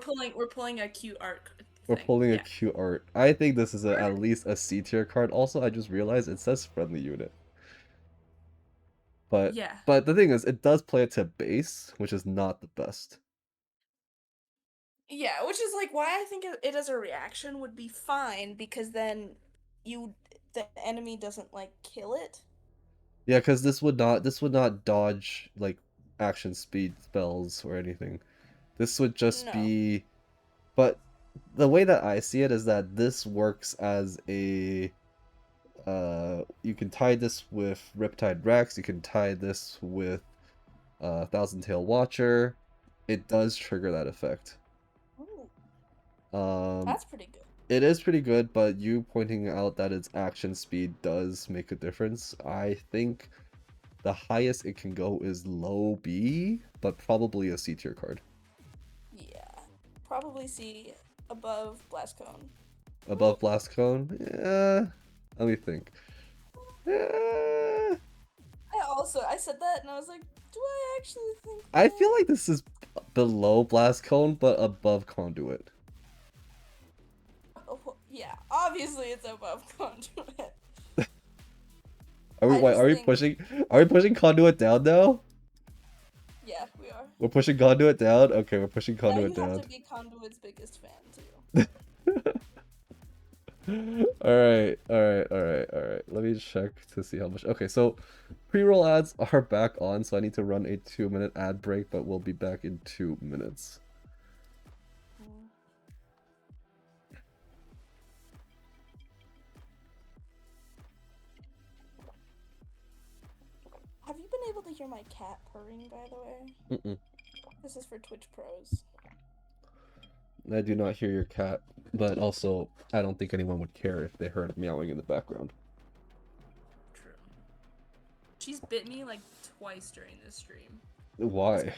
pulling a cute art We're thing. pulling a Yeah. cute art. I think this is Art? at least a C tier card. Also, I just realized it says friendly unit. But Yeah. but the thing is, it does play it to base, which is not the best. Yeah, which is like why I think it as a reaction would be fine because then the enemy doesn't like kill it. Yeah, because this would not dodge like action speed spells or anything. This would just No. be, but the way that I see it is that this works as a you can tie this with Riptide Rex, you can tie this with Thousand Tail Watcher. It does trigger that effect. Ooh, Um, that's pretty good. it is pretty good, but you pointing out that its action speed does make a difference. I think the highest it can go is low B, but probably a C tier card. Yeah. Probably see above Blast Cone. Above Blast Cone? Yeah. Let me think. Yeah. I said that and I was like, do I actually think I that? feel like this is below Blast Cone, but above Conduit. Oh, yeah, obviously it's above Conduit. Are we I wait, just think are we pushing Conduit down now? yeah, we are. We're pushing Conduit down? Okay, we're pushing Now Conduit you have down. to be Conduit's biggest fan too. Alright, alright, alright, alright. Let me check to see how much. Okay, so pre-roll ads are back on, so I need to run a 2-minute ad break, but we'll be back in 2 minutes. Have you been able to hear my cat purring, by the way? Mm-mm. This is for Twitch pros. I do not hear your cat, but also I don't think anyone would care if they heard meowing in the background. True. She's bit me like twice during this stream. Why?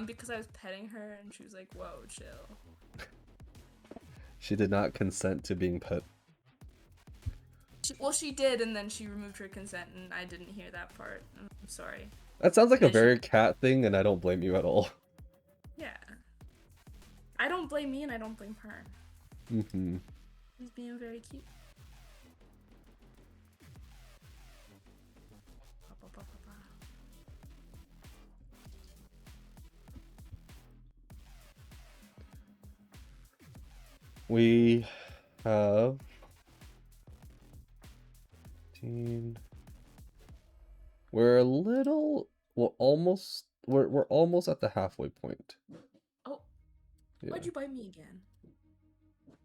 Because I was petting her and she was like, "Whoa, chill." She did not consent to being pet. Well, she did, and then she removed her consent, and I didn't hear that part. I'm sorry. That sounds like And a then very cat thing, and I don't blame you at all. Yeah. I don't blame me, and I don't blame her. Mm-hmm. She's being very cute. We have 15. We're a little, we're almost at the halfway point. Oh, Yeah, why'd you bite me again?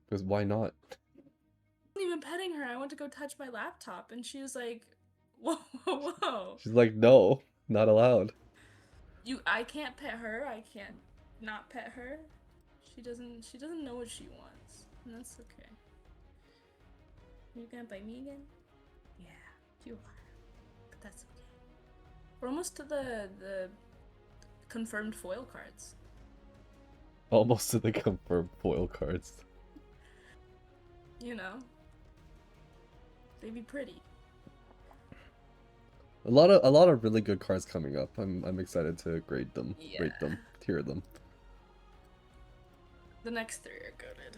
because why not? I wasn't even petting her. I went to go touch my laptop, and she was like, "Whoa, whoa, whoa! She's like, no, not allowed. I can't pet her. I can't not pet her. She doesn't know what she wants, and that's okay. Are you gonna bite me again? Yeah, you are, but that's okay. We're almost to the confirmed foil cards. Almost to the confirmed foil cards. You know, they be pretty. A lot of really good cards coming up. I'm excited to grade them, Yeah. rate them, tier them. The next three are goated.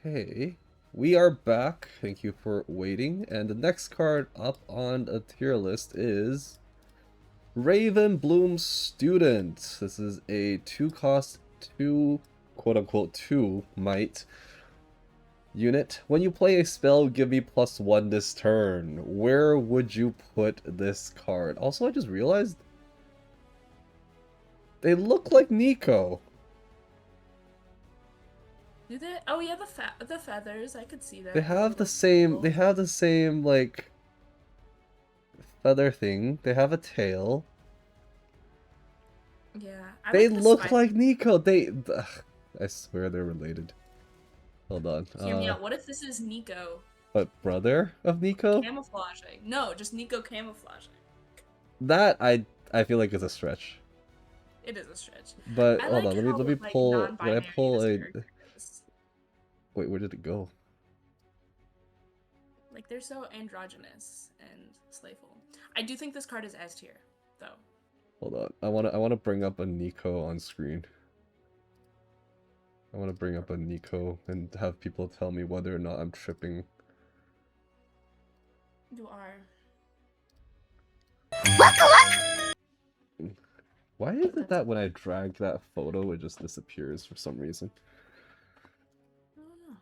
Okay. We are back. Thank you for waiting. And the next card up on the tier list is Ravenbloom Student. This is a 2-cost, 2 quote-unquote 2 might unit. When you play a spell, give me +1 this turn. Where would you put this card? Also, I just realized they look like Nico. Do they? Oh yeah, the feathers. I could see that. They have the same. They have the same like feather thing. They have a tail. Yeah, They like look like Nico. Ugh, I swear they're related. Hold on. Hear me out. What if this is Nico? What, brother of Nico? Camouflaging. No, just Nico camouflaging. That I feel like is a stretch. It is a stretch. But I hold like on. Let me how, pull. like, When I non-binary pull this a. character is. Wait, where did it go? Like, they're so androgynous and slayful. I do think this card is S tier, though. Hold on. I wanna bring up a Nico on screen. I want to bring up a Nico and have people tell me whether or not I'm tripping. You are. Why is it that when I drag that photo, it just disappears for some reason? I don't know.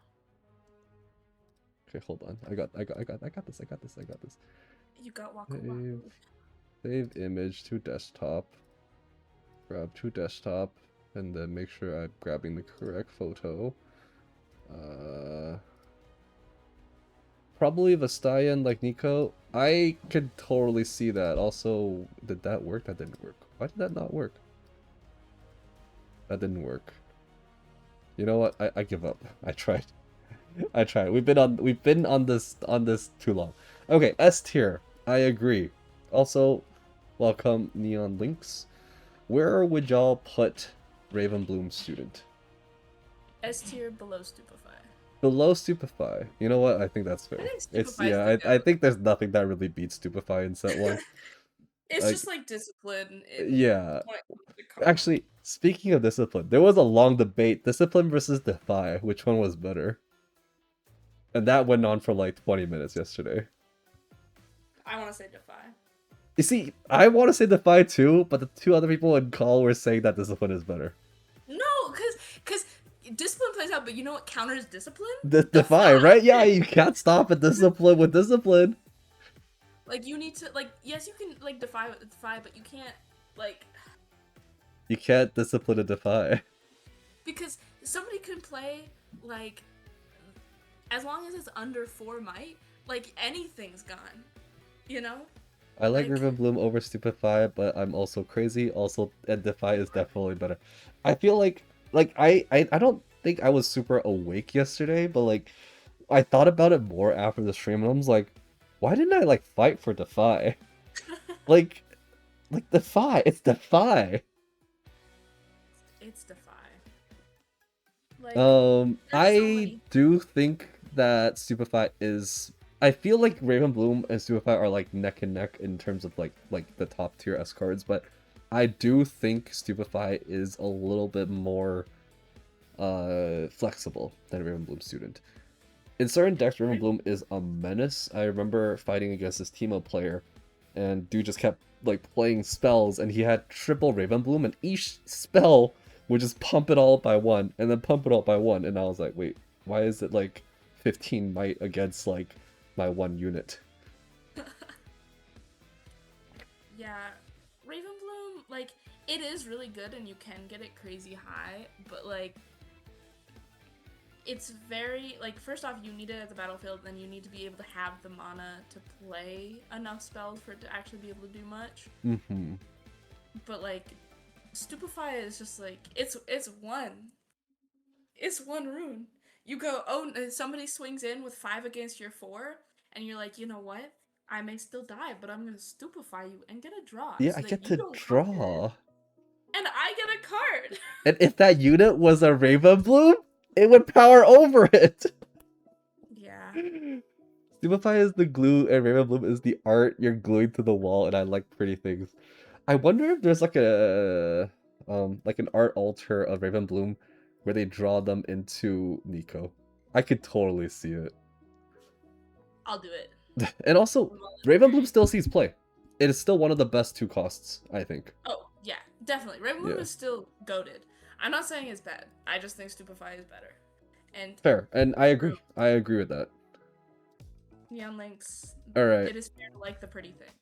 Okay, hold on. I got this. You got Waka Save, Waku. save image to desktop. Grab to desktop, and then make sure I'm grabbing the correct photo. Probably Vastayan like Nico. I could totally see that. Also, did that work? That didn't work. Why did that not work? That didn't work. You know what? I give up. I tried. I tried. We've been on this too long. Okay, S tier. I agree. Also, welcome Neon Links. Where would y'all put Ravenbloom Student? S tier below Stupefy. Below Stupefy. You know what? I think that's fair. I think It's Stupefy is yeah. the I goat. think there's nothing that really beats Stupefy in set one. It's Like, just like discipline. yeah. When it comes to cards. Actually, speaking of discipline, there was a long debate: discipline versus defy. Which one was better? And that went on for like 20 minutes yesterday. I want to say defy. You see, I want to say defy too, but the two other people in call were saying that discipline is better. No, because discipline plays out, but you know what counters discipline? Defy, right? Yeah, you can't stop a discipline with discipline. Like you need to yes, you can like defy, but you can't like You can't discipline a defy. because somebody can play like as long as it's under 4 might, like anything's gone. You know? I like Riverbloom over Stupefy, but I'm also crazy. Also, and Defy is definitely better. I feel like I don't think I was super awake yesterday, but like I thought about it more after the stream, and I was like, why didn't I like fight for Defy? like Defy, it's Defy. It's defy. Like, I do think that Stupefy is. I feel like Ravenbloom and Stupefy are like neck and neck in terms of like the top tier S cards, but I do think Stupefy is a little bit more flexible than Ravenbloom Student. In certain decks, Ravenbloom is a menace. I remember fighting against this Teemo player, and dude just kept like playing spells, and he had triple Ravenbloom, and each spell would just pump it all up by 1, and then pump it all up by 1, and I was like, wait, why is it like 15 might against like my one unit. Yeah, Ravenbloom, like, it is really good and you can get it crazy high, but like, it's very, like, first off, you need it at the battlefield, then you need to be able to have the mana to play enough spells for it to actually be able to do much. Mm-hmm. But like, Stupefy is just like, it's one rune. You go, oh, somebody swings in with 5 against your 4, and you're like, you know what? I may still die, but I'm gonna stupefy you and get a draw Yeah, so I that get you to don't go dead, draw. and I get a card. And if that unit was a Ravenbloom, it would power over it. Yeah. Stupefy is the glue and Ravenbloom is the art you're gluing to the wall, and I like pretty things. I wonder if there's like like an art altar of Ravenbloom where they draw them into Nico. I could totally see it. I'll do it. And also, Ravenbloom still sees play. It is still one of the best 2 costs, I think. Oh, yeah, definitely. Ravenbloom Yeah. is still goated. I'm not saying it's bad. I just think Stupefy is better. And Fair, and I agree. I agree with that. Neon Links, Alright. it is fair to like the pretty things.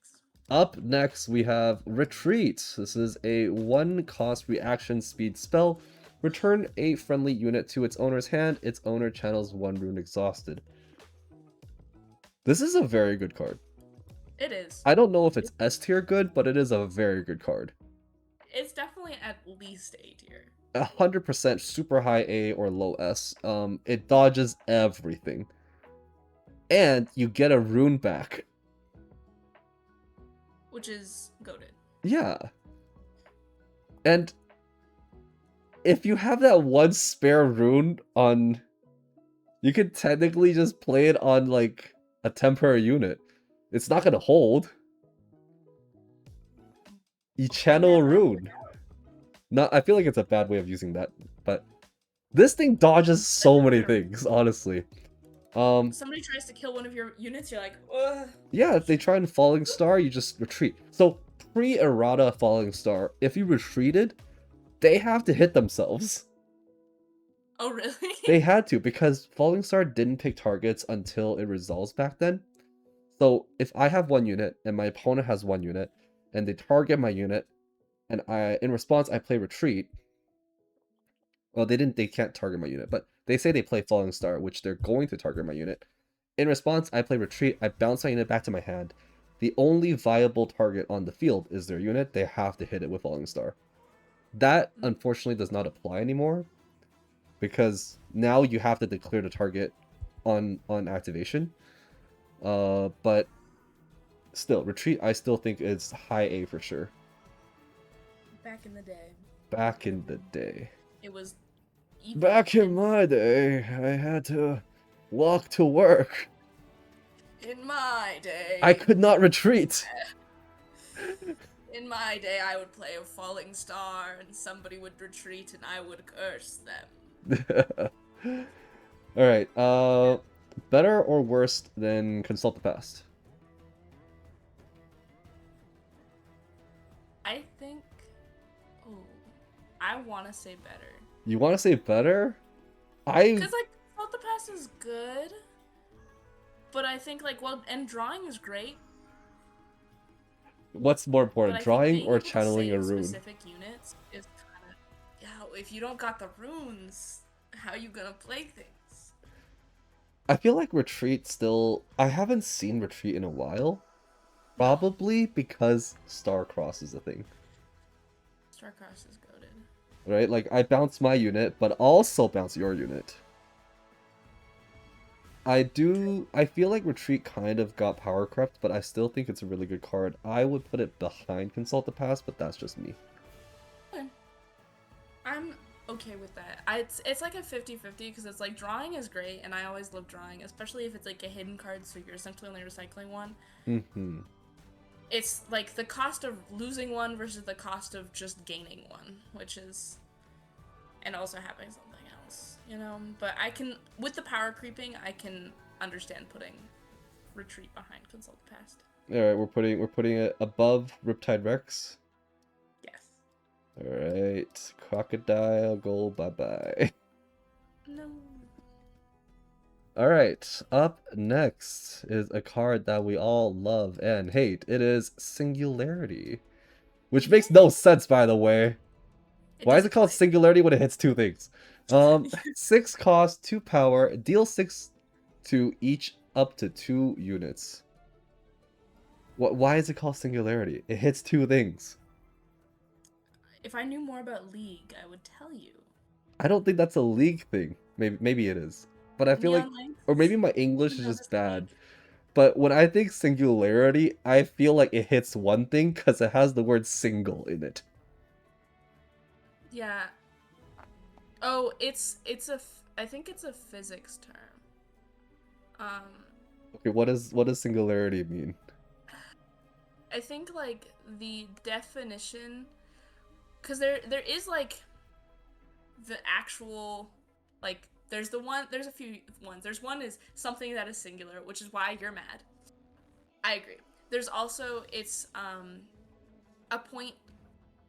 Up next, we have Retreat. This is a 1-cost reaction speed spell. Return a friendly unit to its owner's hand. Its owner channels 1 rune exhausted. This is a very good card. It is. I don't know if it's S tier good, but it is a very good card. It's definitely at least A tier. 100% super high A or low S. It dodges everything. And you get a rune back. Which is goated. Yeah. And if you have that 1 spare rune on... You could technically just play it on, like, a temporary unit. It's not gonna hold. You channel a rune. Not, I feel like it's a bad way of using that, but this thing dodges so many things, honestly. Somebody tries to kill one of your units, you're like, ugh. Yeah, if they try and Falling Star, you just retreat. So, pre-errata Falling Star, if you retreated, they have to hit themselves. Oh, really? They had to, because Falling Star didn't pick targets until it resolves back then. So, if I have 1 unit, and my opponent has 1 unit, and they target my unit, and in response, I play Retreat. Well, they can't target my unit, but they say they play Falling Star, which they're going to target my unit. In response, I play Retreat, I bounce my unit back to my hand. The only viable target on the field is their unit. They have to hit it with Falling Star. That, unfortunately, does not apply anymore, because now you have to declare the target on activation. But still, Retreat, I still think is high A for sure. Back in the day. Back in the day. It was... Back in my day, I had to walk to work. In my day... I could not retreat. In my day, I would play a Falling Star, and somebody would retreat, and I would curse them. Alright, better or worse than Consult the Past? I think... Oh, I want to say better. You want to say better? Because, like, Consult the Past is good, but I think, like, well, and drawing is great. What's more important, drawing or channeling a rune? Specific units is kind of... Yeah, if you don't got the runes, how are you gonna play things? I feel like Retreat still... I haven't seen Retreat in a while. Probably because Starcross is a thing. Starcross is goated. Right? Like, I bounce my unit, but also bounce your unit. I feel like Retreat kind of got power crept, but I still think it's a really good card. I would put it behind Consult the Past, but that's just me. Okay. I'm okay with that. It's like a 50-50, because it's like, drawing is great, and I always love drawing, especially if it's like a hidden card, so you're essentially only recycling one. Mm-hmm. It's like the cost of losing one versus the cost of just gaining one, which is... And also having something else, you know? But I can... With the power creeping, I can understand putting Retreat behind Consult the Past. Alright, we're putting it above Riptide Rex. Yes. Alright, Crocodile, go bye-bye. No. Alright, up next is a card that we all love and hate. It is Singularity. Which makes no Yay! sense, by the way. It Why is it doesn't called quite. Singularity when it hits two things? 6 cost, 2 power, deal 6 to each up to 2 units. Why is it called Singularity? It hits two things. If I knew more about League, I would tell you. I don't think that's a League thing. Maybe it is. But I feel like, Neon or maybe Lynx, my also English is known just as bad. League. But when I think Singularity, I feel like it hits one thing because it has the word single in it. Yeah. Oh, I think it's a physics term. Okay, what does Singularity mean? I think like the definition, because there is like the actual, like there's a few ones. There's one is something that is singular, which is why you're mad. I agree. There's also it's a point,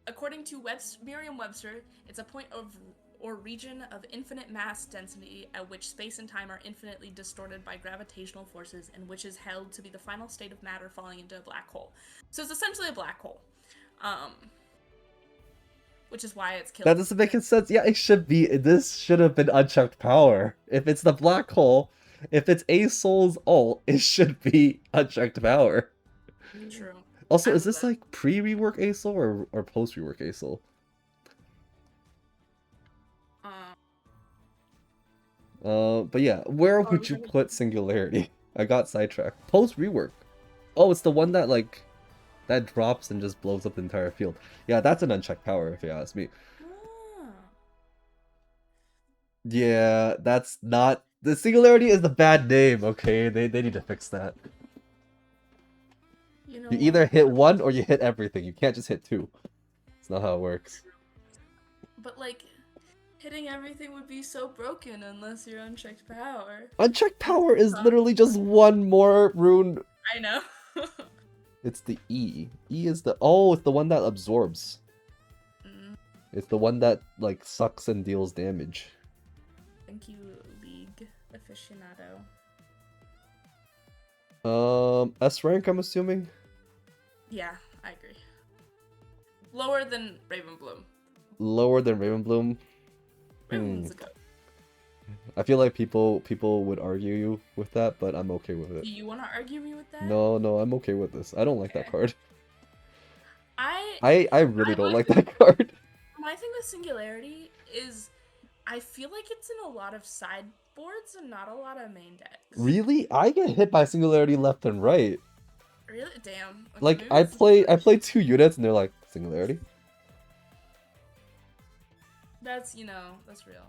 according to Merriam-Webster, it's a point of or region of infinite mass density at which space and time are infinitely distorted by gravitational forces and which is held to be the final state of matter falling into a black hole. So it's essentially a black hole. Um, which is why it's That killing. doesn't make any sense. Yeah, it should be. This should have been unchecked power. If it's the black hole, if it's a soul's ult, it should be unchecked power. True. Also, I is love this that. like pre-rework a soul or post-rework a soul? Um, But yeah, where oh, are we would you talking? put Singularity? I got sidetracked. Post-rework. Oh, it's the one that like that drops and just blows up the entire field. Yeah, that's an unchecked power if you ask me. Ah, Yeah, that's not the Singularity is the bad name, okay? They need to fix that. you know You what? either hit one or you hit everything. You can't just hit two. It's not how it works. But like, hitting everything would be so broken unless you're unchecked power. Unchecked And power is literally just one more rune. I know. It's the E. E is the it's the one that absorbs. Mm, It's the one that like sucks and deals damage. thank you, League aficionado. S rank I'm assuming. Yeah, I agree. Lower than Ravenbloom. Lower than Ravenbloom. Ravenbloom's a goat. I feel like people would argue you with that, but I'm okay with it. Do you want to argue me with that? No, I'm okay with this. I don't like that Okay. card. I I really don't my like that card. my thing with Singularity is I feel like it's in a lot of sideboards and not a lot of main decks. Really? I get hit by Singularity left and right. Really? Damn. Okay, Like maybe I this is just play 2 units and they're like Singularity. that's that's real.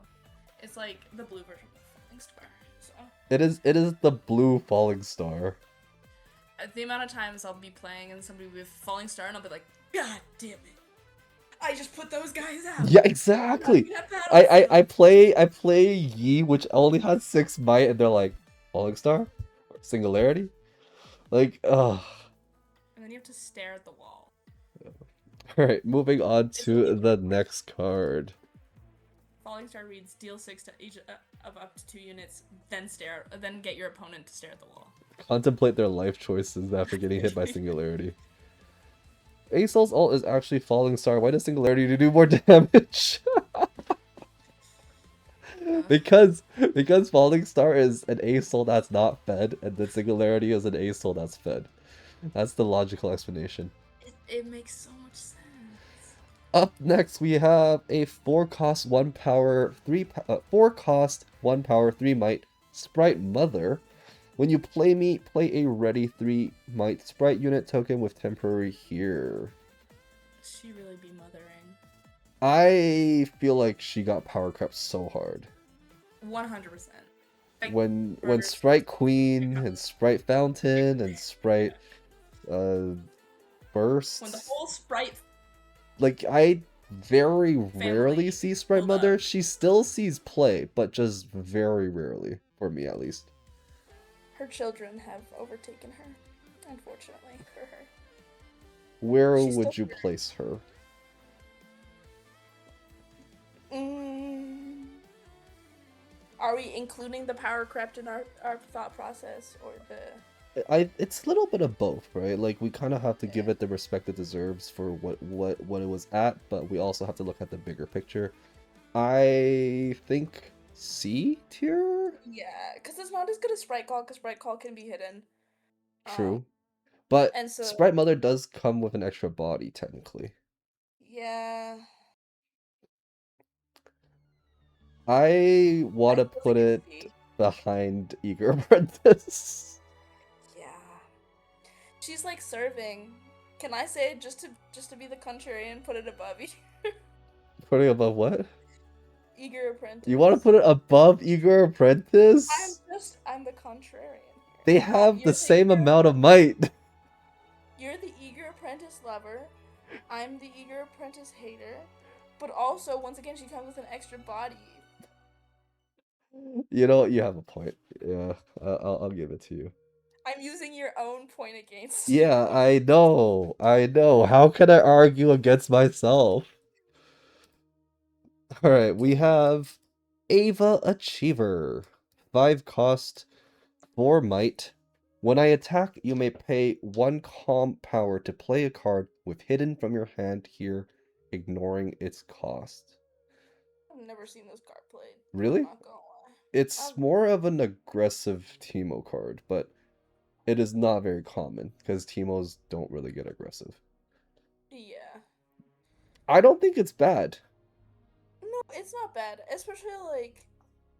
It's like the blue version of Falling Star. So It is the blue falling star. the amount of times I'll be playing and somebody with Falling Star and I'll be like, God damn it! I just put those guys out. Yeah, exactly. I play Yi, which only has 6 might, and they're like falling star, or Singularity. Like, ugh. And then you have to stare at the wall. All right, moving on It's only to one the more. next card. Falling Star reads deal 6 to each of up to 2 units, then get your opponent to stare at the wall. Contemplate their life choices after getting hit by Singularity. Asol's ult is actually falling star. Why does Singularity do more damage? because falling star is an Asol that's not fed, and then Singularity is an Asol that's fed. That's the logical explanation. It makes so much sense. Up next, we have a 4 cost 1 power 4 cost 1 power 3 might Sprite Mother. When you play me, play a ready 3 might Sprite unit token with temporary here. She really be mothering. I feel like she got power crept so hard. 100%. Like, When Sprite Queen and Sprite Fountain and Sprite Burst. when the whole Sprite Like I very rarely family see Sprite pulled Mother. up. She still sees play, but just very rarely, for me at least. Her children have overtaken her, unfortunately for her. Where She's would still you place her? Are we including the power crept in our thought process or the It's a little bit of both, right? Like we kind of have to give yeah. it the respect it deserves for what it was at, but we also have to look at the bigger picture. I think C tier? Yeah, because it's not as good as Sprite Call, because Sprite Call can be hidden. Um, True. But and so Sprite Mother does come with an extra body, technically. yeah, I want I to still put think it's it C. behind Eager Apprentice. Yeah, she's like serving. Can I say just to be the contrarian, put it above Putting above what? Eager You want to Apprentice? put it above Eager Apprentice? I'm the contrarian here. They have the You're the same amount of might. you're the eager apprentice lover. I'm the eager apprentice hater. But also, once again, she comes with an extra body. You know, you have a point. Yeah, I'll give it to you. I'm using your own point against you. Yeah, I know. I know. How can I argue against myself? All right, we have Ava Achiever. 5 cost, 4 might. When I attack, you may pay 1 calm power to play a card with hidden from your hand here, ignoring its cost. I've never seen this card played. I'm Really? not gonna lie. It's I've more of an aggressive Teemo card, but it is not very common because Teemos don't really get aggressive. yeah. I don't think it's bad. No, it's not bad. Especially like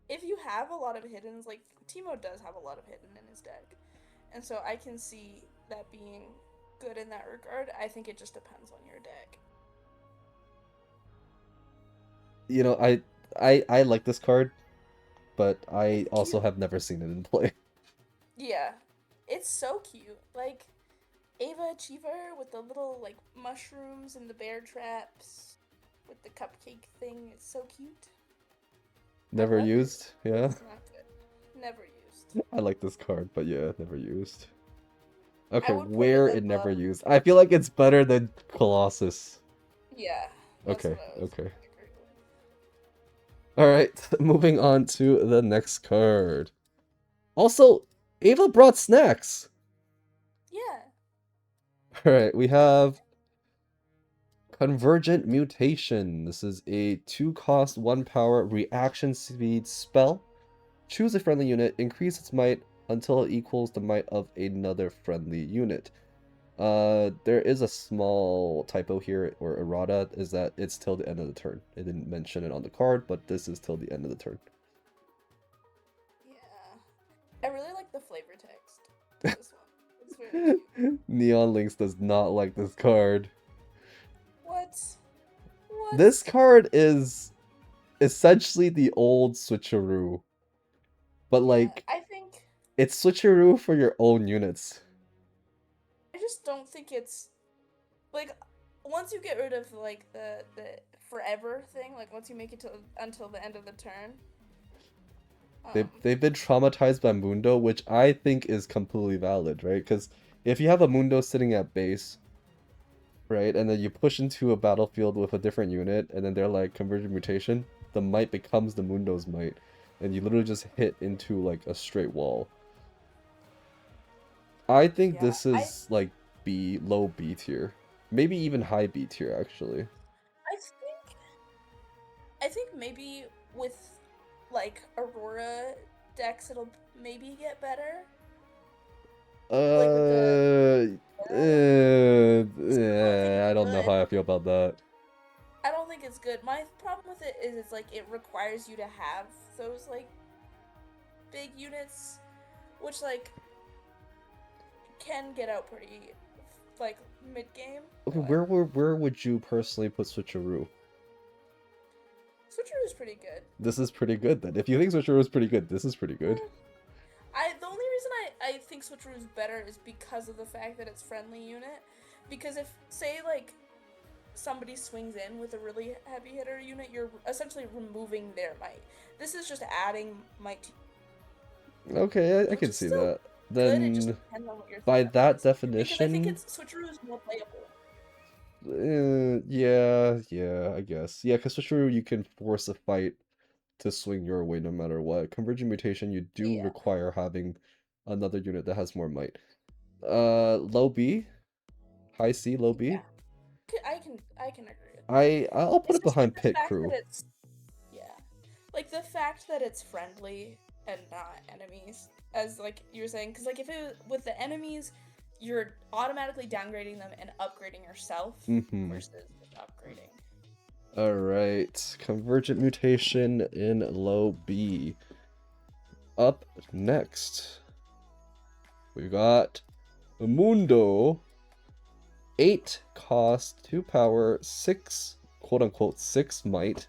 if you have a lot of hiddens, like Timo does have a lot of hidden in his deck. And so I can see that being good in that regard. I think it just depends on your deck. You know, I like this card, but I It's also cute. have never seen it in play. Yeah. It's so cute. Like Ava Achiever with the little like mushrooms and the bear traps with the cupcake thing. It's so cute. I Never love it. used, yeah. It's not good. Never used. I like this card, but yeah, never used. I Okay, would put it where it never above. used. I feel like it's better than Colossus. Yeah, that's Okay, what I was okay. gonna agree with. Alright, moving on to the next card. Also, Ava brought snacks. Yeah, Alright, we I like have Convergent Mutation. This is a 2 cost, 1 power reaction speed spell. Choose a friendly unit, increase its might until it equals the might of another friendly unit. There is a small typo here, or errata, is that it's till the end of the turn. It didn't mention it on the card, but this is till the end of the turn. yeah. I really like the flavor text to this one. It's very cute. Neon Links does not like this card. What? This What? card is essentially the old switcheroo, but Yeah, like I think it's switcheroo for your own units. I just don't think it's like once you get rid of like the forever thing, like once you make it to until the end of the turn, They've um, they've been traumatized by Mundo, which I think is completely valid, right? Because if you have a Mundo sitting at base, right, and then you push into a battlefield with a different unit, and then they're like convergent mutation, the might becomes the Mundo's might, and you literally just hit into like a straight wall. I think yeah, this is like B, low B tier, maybe even high B tier actually. I think I think maybe with like Aurora decks it'll maybe get better. Like with the Aurora one. I still don't think it's I don't know good. how I feel about that. I don't think it's good. My problem with it is it's like it requires you to have those like big units, which like can get out pretty like mid game, Okay, but where would you personally put Switcheroo? Switcheroo is pretty good. This is pretty good then. If you think Switcheroo is pretty good, this is pretty good. I the only reason I think Switcheroo is better is because of the fact that it's friendly unit. Because if say like somebody swings in with a really heavy hitter unit, you're essentially removing their might. This is just adding might to Okay, I which can is see still that. good. It just Then, depends on what your by setup that is. Because I think definition, it's Switcheroo is more playable. yeah, I guess. Yeah, because Switcheroo you can force a fight to swing your way no matter what. Convergent Mutation, you do Yeah. require having another unit that has more might. Low B, high C, low B. Yeah. I can agree with that. I'll put It's it just like behind the Pit fact that Crew. it's yeah. Like the fact that it's friendly and not enemies, as like you were saying, because like if it with the enemies, you're automatically downgrading them and upgrading yourself Mm-hmm. versus just upgrading. Alright. Convergent Mutation in low B. Up next, we got Mundo. 8 cost, 2 power, 6 quote unquote 6 might.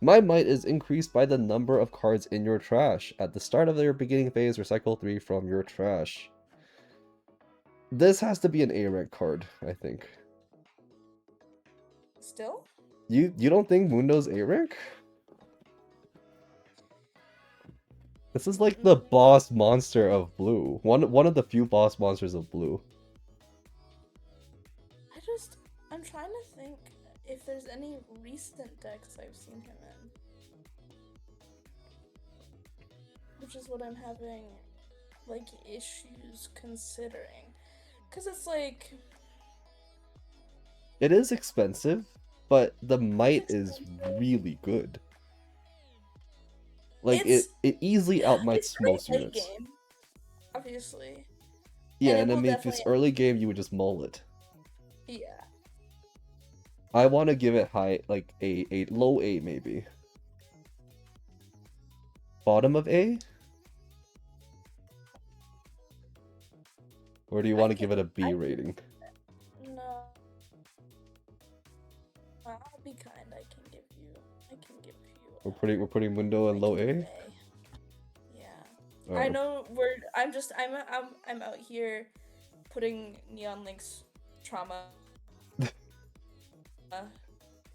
My might is increased by the number of cards in your trash. At the start of your beginning phase, recycle 3 from your trash. This has to be an A rank card, I think. Still? You don't think Mundo's A rank? This is like the Mm, boss monster of blue. One of the few boss monsters of blue. I'm trying to think if there's any recent decks I've seen him in. Which is what I'm having like issues considering. Cause it's like It is expensive, but the it's might is expensive. really good. Like It's it easily it's outmights most great late units. game, obviously. Yeah, And it and I will mean, if it's definitely early game, you would just mull it. yeah. I want to give it high, like a low A maybe. Bottom of A? Or do you want to give it a B I rating? can no. I'll be kind. I can give you We're putting Mundo in I low can give A? it A. Yeah. I Alright. know I'm out here putting Neon Link's trauma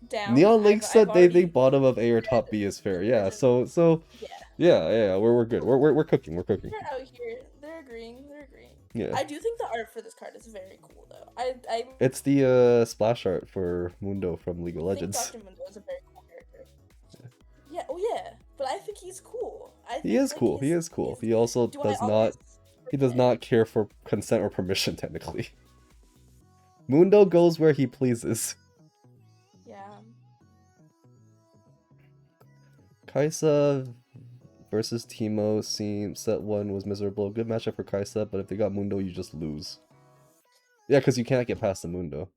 down. Neon Link I've said they think already bottom of A or said top B is fair. Yeah, conversion. so Yeah. yeah, we're good. We're cooking, we're cooking. They're out here. They're agreeing. They're agreeing. Yeah. I do think the art for this card is very cool though. I It's the splash art for Mundo from League of think Legends. Dr. Mundo is a very cool character. Yeah, oh yeah. But I think he's cool. I He think is like cool. He is cool. his He also do I does always not he does forget? not care for consent or permission technically. Mundo goes where he pleases. Yeah. Kaisa versus Teemo seems set 1 was miserable. Good matchup for Kaisa, but if they got Mundo, you just lose. Yeah, because you can't get past the Mundo.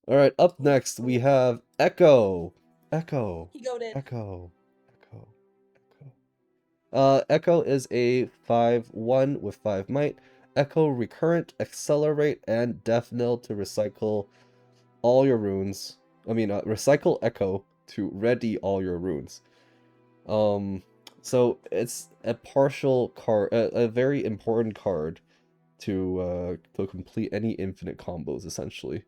Alright, up next we have Echo. Echo. He goaded. Echo. Echo. Echo is a 5/1 with 5 might. Echo recurrent, accelerate, and death knell to recycle all your runes. Recycle Echo to ready all your runes. So it's a partial card, a very important card to complete any infinite combos essentially.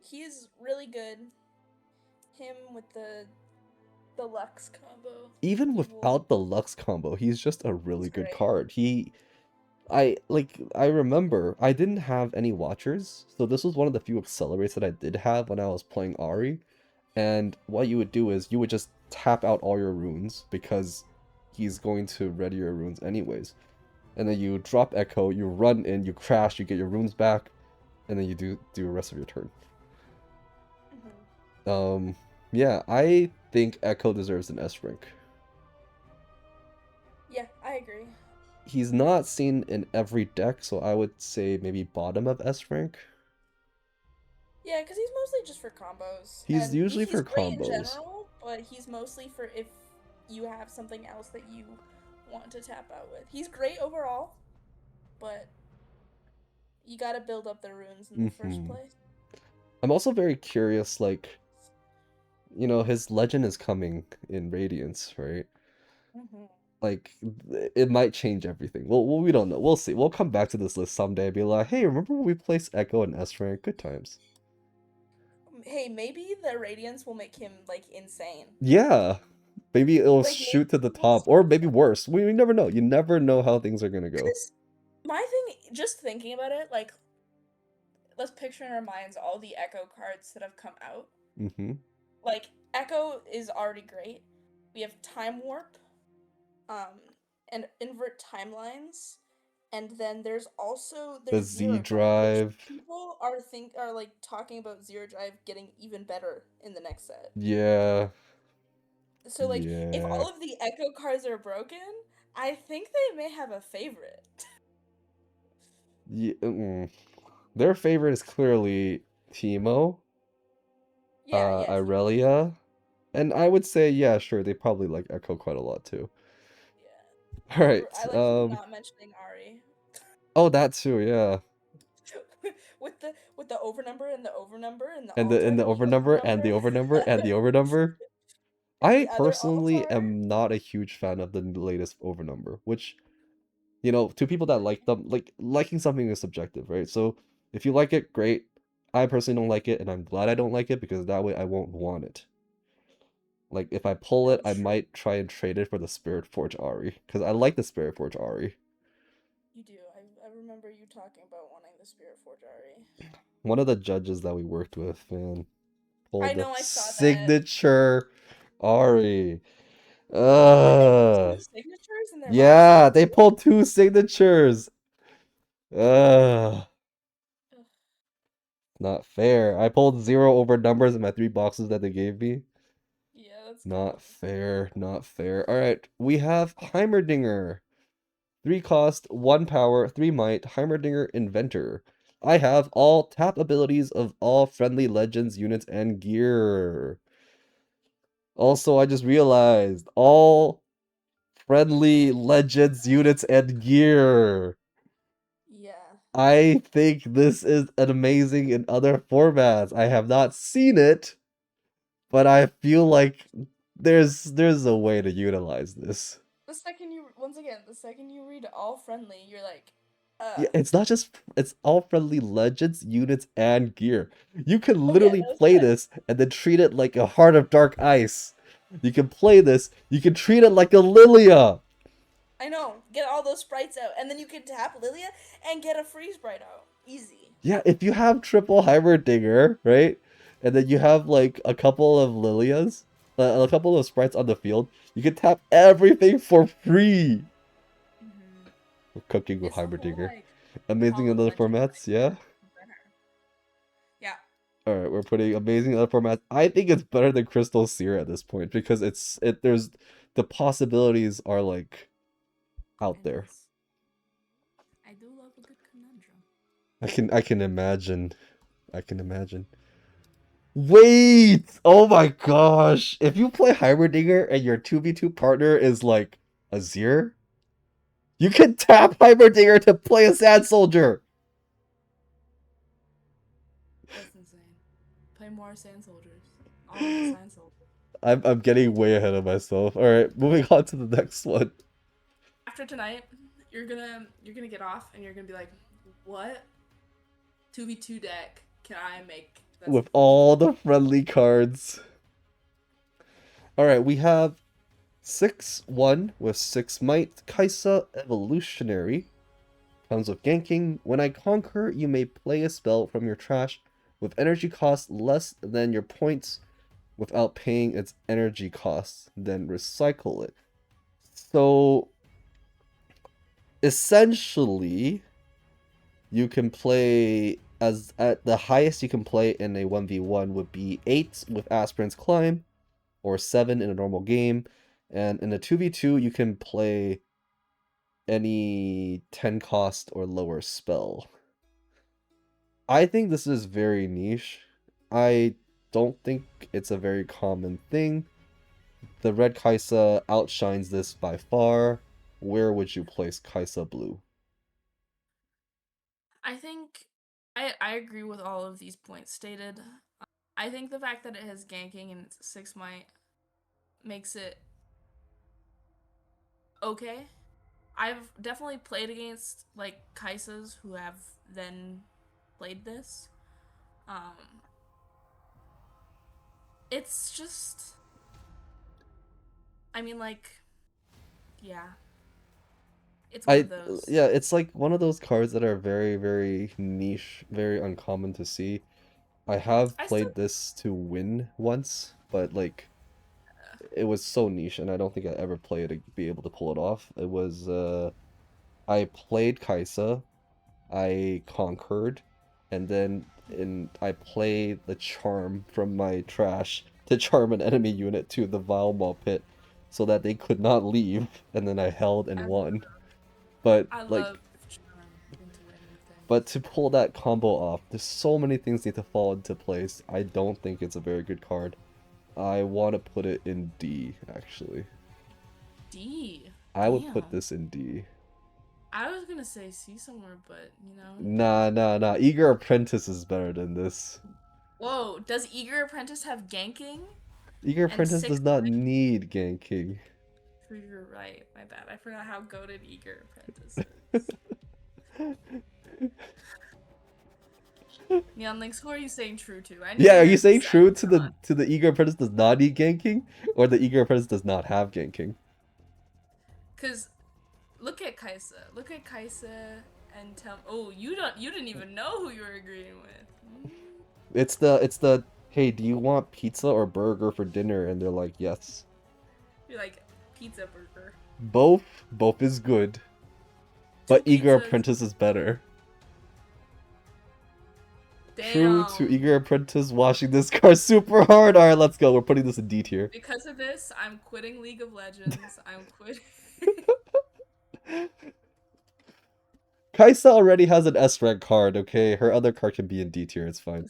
He is really good. Him with the Lux combo. Even He will without the Lux combo, he's just a really he's good great. card. I remember I didn't have any watchers, so this was one of the few accelerates that I did have when I was playing Ari. And what you would do is you would just tap out all your runes because he's going to ready your runes anyways. And then you drop Echo, you run in, you crash, you get your runes back, and then you do the rest of your turn. Yeah, I think Echo deserves an S rank. Yeah, I agree. He's not seen in every deck, so I would say maybe bottom of S rank. Yeah, because he's mostly just for combos. He's And usually he's for great in combos. general, but he's mostly for if you have something else that you want to tap out with. He's great overall, but you gotta build up the runes in the first place. I'm also very curious, like, his legend is coming in Radiance, right? Like, it might change everything. Well, we don't know. We'll see. We'll come back to this list someday and be like, hey, remember when we placed Echo in S rank? Good times. Hey, maybe the Radiance will make him, like, insane. Yeah. Maybe it'll Like, maybe shoot to the he will top, or maybe something. worse. We never know. You never know how things are gonna go. My thing, just thinking about it, like, let's picture in our minds all the Echo cards that have come out. Mm-hmm. Like, Echo is already great, we have time warp, um, and invert timelines, and then The there's Z zero drive, which drive. people are like talking about zero drive getting even better in the next set. Yeah. So like if Yeah. all of the echo cards are broken, I think they may have a favorite. Yeah. Their favorite is clearly Teemo, Yeah, yeah, Timo. Irelia, and I would say, yeah, sure, they probably like Echo quite a lot too. All Yeah. right. I like you not mentioning Ari. Oh, that too, yeah. With the over number and the over number and the And altar the and the over over number and number the over number and the over number. and I the other personally altar. am not a huge fan of the latest over number, which, to people that like them, like liking something is subjective, right? So if you like it, great. I personally don't like it, and I'm glad I don't like it because that way I won't want it. Like if I pull it, That's I true. might try and trade it for the Spirit Forge Ari because I like the Spirit Forge Ari. You do. I remember you talking about wanting the Spirit Forge Ari. One of the judges that we worked with, man, I pulled the know I saw that. signature Ari. Wait, they pulled two signatures in their last Yeah, set they too? pulled two signatures. Ugh, Ugh. not fair. I pulled zero over numbers in my three boxes that they gave me. Yeah, that's kind of Not fair, not fair. All right, we have Heimerdinger. 3 cost, 1 power, 3 might, Heimerdinger Inventor. I have all tap abilities of all friendly legends, units, and gear. Also, I just realized all friendly legends, units, and gear. yeah. I think this is an amazing in other formats. I have not seen it, but I feel like there's a way to utilize this. The second you read all friendly, you're like, Yeah, it's not just it's all friendly legends, units, and gear. You can oh yeah, literally that's play what this and then treat it like a Heart of Dark Ice. You can play this, you can treat it like a Lilia. I know. Get all those sprites out, and then you can tap Lilia and get a free sprite out. Easy. Yeah, if you have triple Heimerdinger, right? And then you have like a couple of Lilias, a couple of sprites on the field, you can tap everything for free. Hmm. We're cooking with It's the whole Heimerdinger. like Amazing all in the other legends formats, like yeah? better. Yeah. Alright, we're putting amazing in other formats. I think it's better than Crystal Seer at this point because there's the possibilities are like out there. Endless. I do love a good conundrum. I can imagine. I can imagine. Wait! Oh my gosh! If you play Heimerdinger and your 2v2 partner is like Azir, you can tap Heimerdinger to play a Sand Soldier! That's insane. Play more Sand Soldiers. All of the Sand Soldiers. I'm getting way ahead of myself. Alright, moving on to the next one. After tonight, you're gonna get off and you're gonna be like, what 2v2 deck can I make that's With all the friendly cards. Alright, we have 6-1 with 6 might. Kaisa Evolutionary. Comes with ganking. When I conquer, you may play a spell from your trash with energy cost less than your points without paying its energy costs, then recycle it. So essentially, you can play as at the highest you can play in a 1v1 would be 8 with Aspirant's Climb or 7 in a normal game. And in a 2v2, you can play any 10 cost or lower spell. I think this is very niche. I don't think it's a very common thing. The red Kaisa outshines this by far. Where would you place Kaisa Blue? I think I agree with all of these points stated. I think the fact that it has ganking and it's 6 might makes it okay. I've definitely played against like Kaisas who have then played this. Um it's just I mean like yeah, it's one I of those. Yeah, it's like one of those cards that are very, very niche, very uncommon to see. I have I still played this to win once, but like it was so niche, and I don't think I ever play it to be able to pull it off. It was I played Kaisa, I conquered, and then I play the charm from my trash to charm an enemy unit to the Vile Maw pit so that they could not leave, and then I held and I won. But I love like charm into winning but things. to pull that combo off, there's so many things need to fall into place. I don't think it's a very good card. I want to put it in D, actually. D. I would put Damn. this in D. I was gonna say C somewhere, but you know. Nah. Eager Apprentice is better than this. Whoa, does Eager Apprentice have ganking Eager and Apprentice six does not life? need ganking. You're right. My bad. I forgot how goated Eager Apprentice is. Neon Links, who are you saying true to? I need Yeah, to are you hear saying this side. true to the Eager Apprentice does not need ganking? Or the Eager Apprentice does not have ganking? Cause look at Kaisa and tell. Oh, you didn't even know who you were agreeing with. It's the hey, do you want pizza or burger for dinner? And they're like, yes. You're like pizza burger. Both is good. Two But Eager pizzas. Apprentice is better. True to Damn. Eager Apprentice washing this car super hard. Alright, let's go. We're putting this in D tier. Because of this, I'm quitting League of Legends. I'm quitting. Kaisa already has an S rank card, okay? Her other card can be in D tier, it's fine.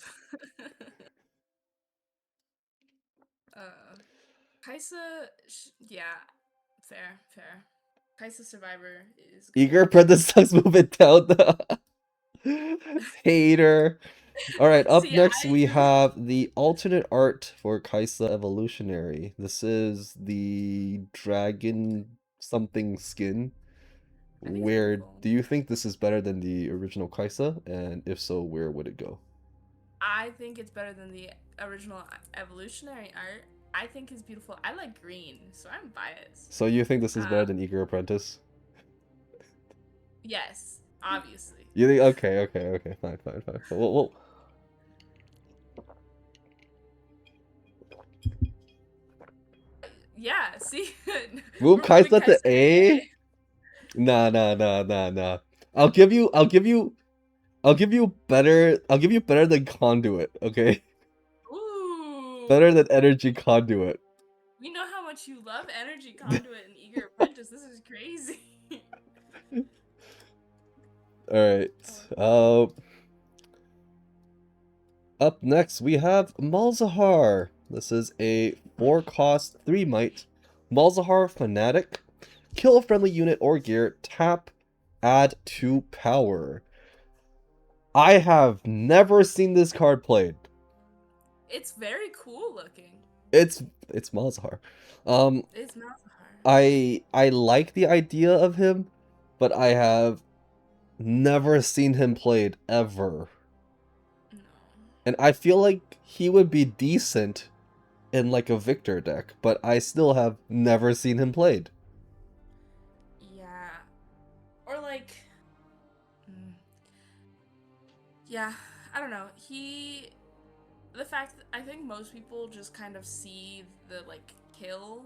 uh, Kaisa, yeah, fair. Kaisa Survivor is Eager good. Apprentice sucks, move it down. Hater. Alright, up See, next I we just have the alternate art for Kaisa Evolutionary. This is the dragon something skin. I think it's Where beautiful. do you think this is better than the original Kaisa? And if so, where would it go? I think it's better than the original evolutionary art. I think it's beautiful. I like green, so I'm biased. So you think this is better Uh, than Eager Apprentice? yes, obviously. You think okay, fine. Well, Yeah, see, move we're moving Kaisa to Kaisa to A? A. Nah. I'll give you better than Conduit, okay? Better Ooh, than Energy Conduit. we know how much you love Energy Conduit and Eager Apprentice. This is crazy. Alright. Up next we have Malzahar. This is a 4 cost, 3 might. Malzahar Fanatic. Kill a friendly unit or gear, tap, add 2 power. I have never seen this card played. It's very cool looking. It's Malzahar. Um, It's Malzahar. I like the idea of him, but I have never seen him played ever. No. And I feel like he would be decent in like a Victor deck, but I still have never seen him played. Yeah. Or like, mm, yeah, I don't know. The fact that I think most people just kind of see the like kill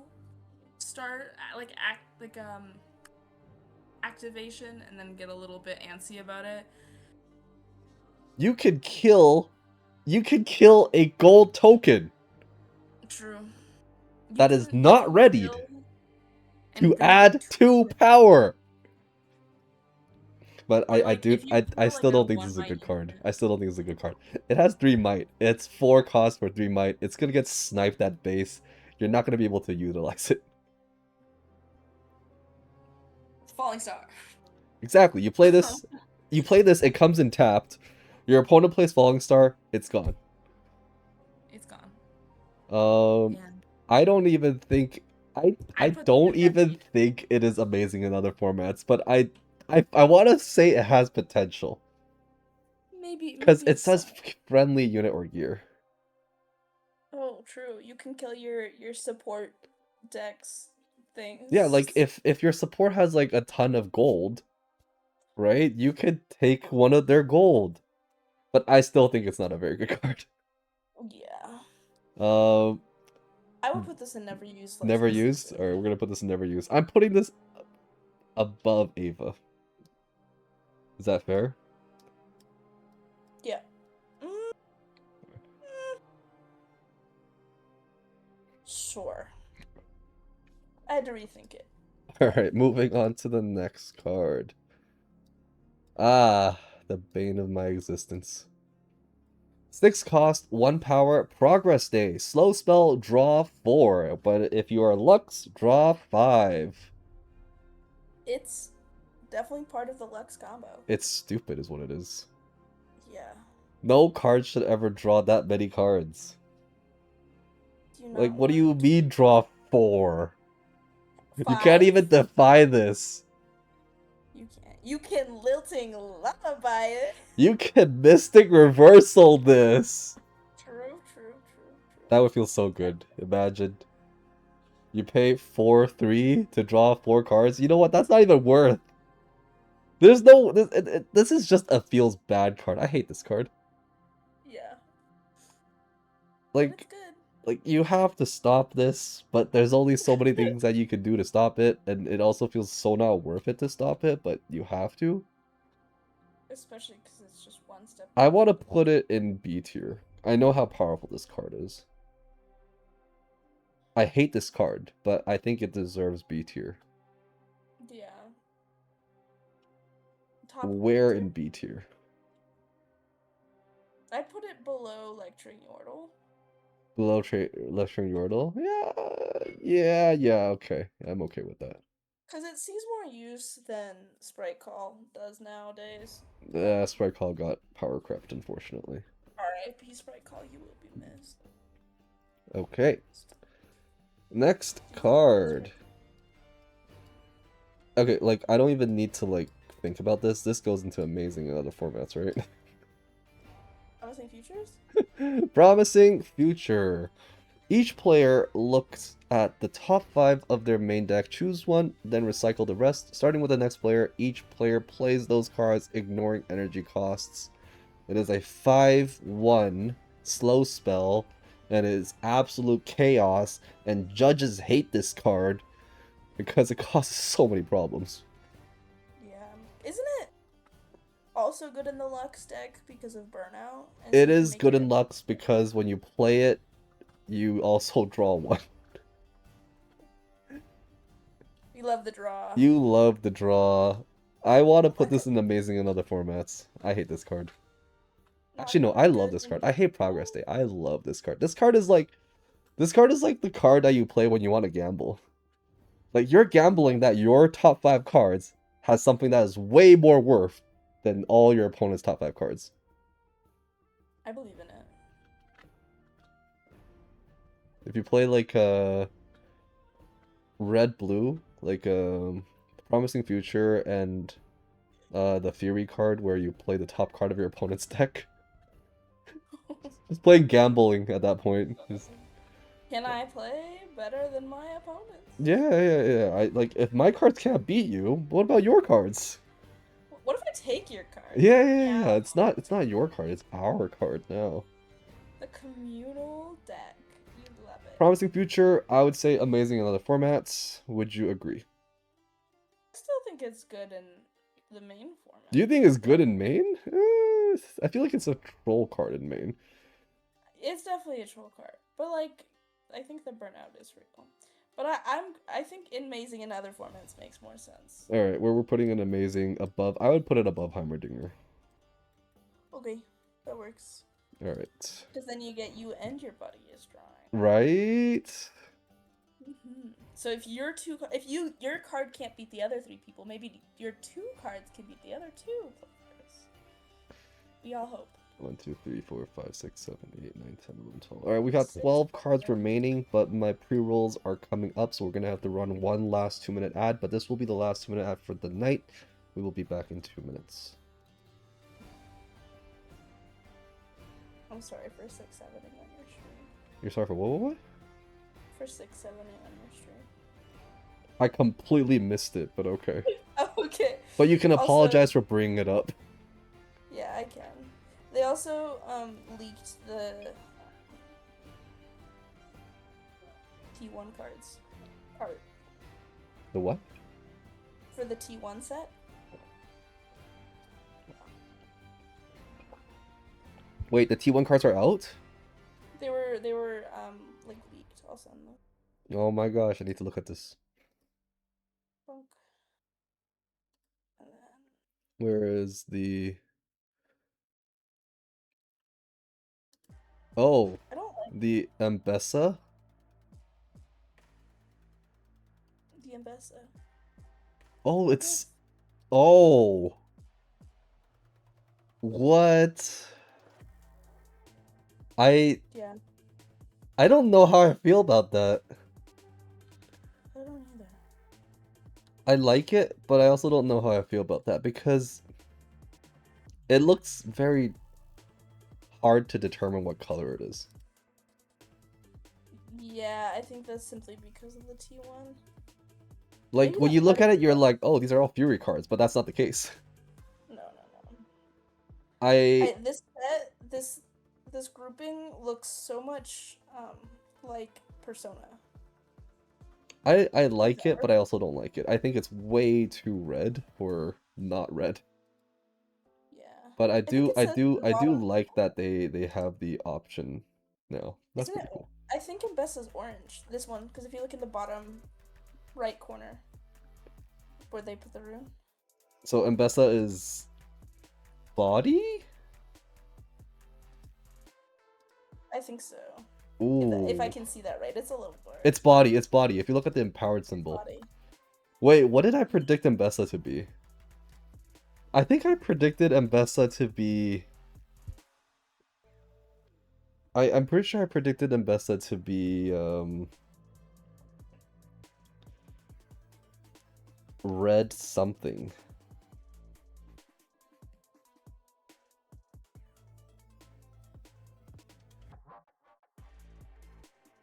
start like activation and then get a little bit antsy about it. You could kill a gold token True. that is You not can readied kill to and read add 2 twice. power. But Or like if you I kill like still a don't think this one is a might good card. unit. I still don't think it's a good card. It has 3 might. It's 4 cost for 3 might. It's gonna get sniped at base. You're not gonna be able to utilize it. Falling Star. Exactly. You play this, it comes in tapped. Your opponent plays Falling Star, it's gone. It's gone. Um Yeah. I don't even think I I'd put this don't in heavy. even think it is amazing in other formats, but I want to say it has potential because Maybe it says some. friendly unit or gear. Oh, true. You can kill your support decks Yeah, like things. if your support has like a ton of gold, right? You could take one of their gold. But I still think it's not a very good card. Yeah. Um I would put this in never used. Like, Never used? specifically. Alright, we're gonna put this in never used. I'm putting this above Ava. Is that fair? Yeah. Mm, sure. I had to rethink it. Alright, moving on to the next card. Ah, the bane of my existence. 6 cost, 1 power, Progress Day. Slow spell, draw 4. But if you are Lux, draw 5. It's definitely part of the Lux combo. It's stupid is what it is. Yeah. No card should ever draw that many cards. Do you not Like, what do want you mean draw 4? You can't 5? even defy this. You can't. You can lilting lullaby it. You can Mystic Reversal this. True. That would feel so good. Imagine. You pay 4-3 to draw 4 cards. You know what? That's not even worth. There's no... This is just a feels bad card. I hate this card. Yeah. Like... It's good. Like, you have to stop this, but there's only so many things that you can do to stop it, and it also feels so not worth it to stop it, but you have to. Especially because it's just one step. I want to put it in B tier. I know how powerful this card is. I hate this card, but I think it deserves B tier. Yeah. Top Where tier? in B tier? I'd put it below Lecturing Yordle. Below Lecturing Yordle? Yeah, okay. I'm okay with that. Because it sees more use than Sprite Call does nowadays. Sprite Call got power crept, unfortunately. R.I.P. Sprite Call, you will be missed. Okay. Next card. Okay, like, I don't even need to, like, think about this. This goes into amazing in other formats, right? Promising Futures? Promising Future. Each player looks at the top 5 of their main deck, choose one, then recycle the rest. Starting with the next player, each player plays those cards, ignoring energy costs. It is a 5/1 slow spell, and it is absolute chaos, and judges hate this card because it causes so many problems. Yeah. Isn't it also good in the Lux deck because of Burnout? And It so you can is make good your- in Lux because when you play it, you also draw one. You love the draw. You love the draw. I want to put I this could- in amazing in other formats. I hate this card. No, Actually, no, put I it love good this in card. I hate Progress Yordle. Day. I love this card. This card is like the card that you play when you want to gamble. Like, you're gambling that your top 5 cards has something that is way more worth than all your opponent's top 5 cards. I believe in it. If you play like red blue, like Promising Future and the Fury card where you play the top card of your opponent's deck. Just playing gambling at that point. Just... Can I play better than my opponents? Yeah. I like if my cards can't beat you, what about your cards? What if I take your card? Yeah. It's not your card, it's our card now. The communal deck. You love it. Promising Future, I would say amazing in other formats. Would you agree? I still think it's good in the main format. Do you think it's good in main? I feel like it's a troll card in main. It's definitely a troll card, but like, I think the burnout is real. But I think amazing in other formats makes more sense. All right, where we're putting an amazing above. I would put it above Heimerdinger. Okay, that works. All right. Because then you get you and your buddy is drawing. Right. So if your card can't beat the other 3 people, maybe your 2 cards can beat the other 2 players. We all hope. 1, 2, 3, 4, 5, 6, 7, 8, 9, 10, 11, 12. All right, we got 12 cards remaining, but my pre-rolls are coming up, so we're gonna have to run one last 2-minute ad. But this will be the last 2-minute ad for the night. We will be back in 2 minutes. I'm sorry for 6-7ing on your stream. You're sorry for what? For 6-7ing on your stream. I completely missed it, but okay. Oh, okay. But you can Also- apologize for bringing it up. Yeah, I can. They also leaked the T1 cards art The what? for the T1 set. Wait, the T1 cards are out? They were like leaked. I'll send them. Oh my gosh, I need to look at this. Bonk. And then Where is the... Oh, I don't like the Ambessa? the Ambessa. Oh, it's... Oh! What? Yeah, I don't know how I feel about that. I don't either. I like it, but I also don't know how I feel about that because it looks very hard to determine what color it is. Yeah, I think that's simply because of the T1. Like, Maybe when that you look at it, letting you're go. like, oh, these are all Fury cards, but that's not the case. No, no, no. I This set, this grouping looks so much like Persona. I Like like that, it, but I also don't like it. I think it's way too red for not red. yeah. But I think it says at the I do bottom. like that they have the option now. That's Isn't it? pretty cool. I think Ambessa's orange. This one, because if you look in the bottom right corner where they put the rune. So Mbessa is body? I think so. If I Ooh. can see that right, it's a little blurry. It's body, it's body. If you look at the empowered It's symbol. body. Wait, what did I predict Mbessa to be? I think I predicted Mbessa to be... I'm pretty sure I predicted Mbessa to be, red something.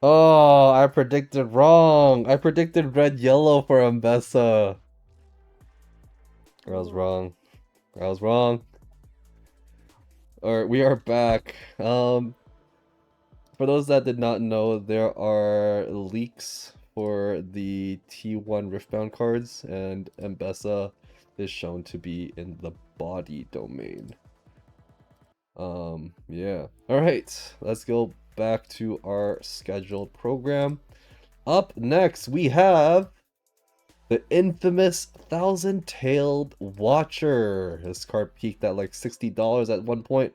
Oh, I predicted wrong. I predicted red yellow for Mbessa. I was Ooh. wrong. I was wrong. Alright, we are back. For those that did not know, there are leaks for the T1 Riftbound cards, and Mbessa is shown to be in the body domain. Yeah. Alright, let's go back to our scheduled program. Up next, we have the infamous Thousand-Tailed Watcher. This card peaked at like $60 at one point.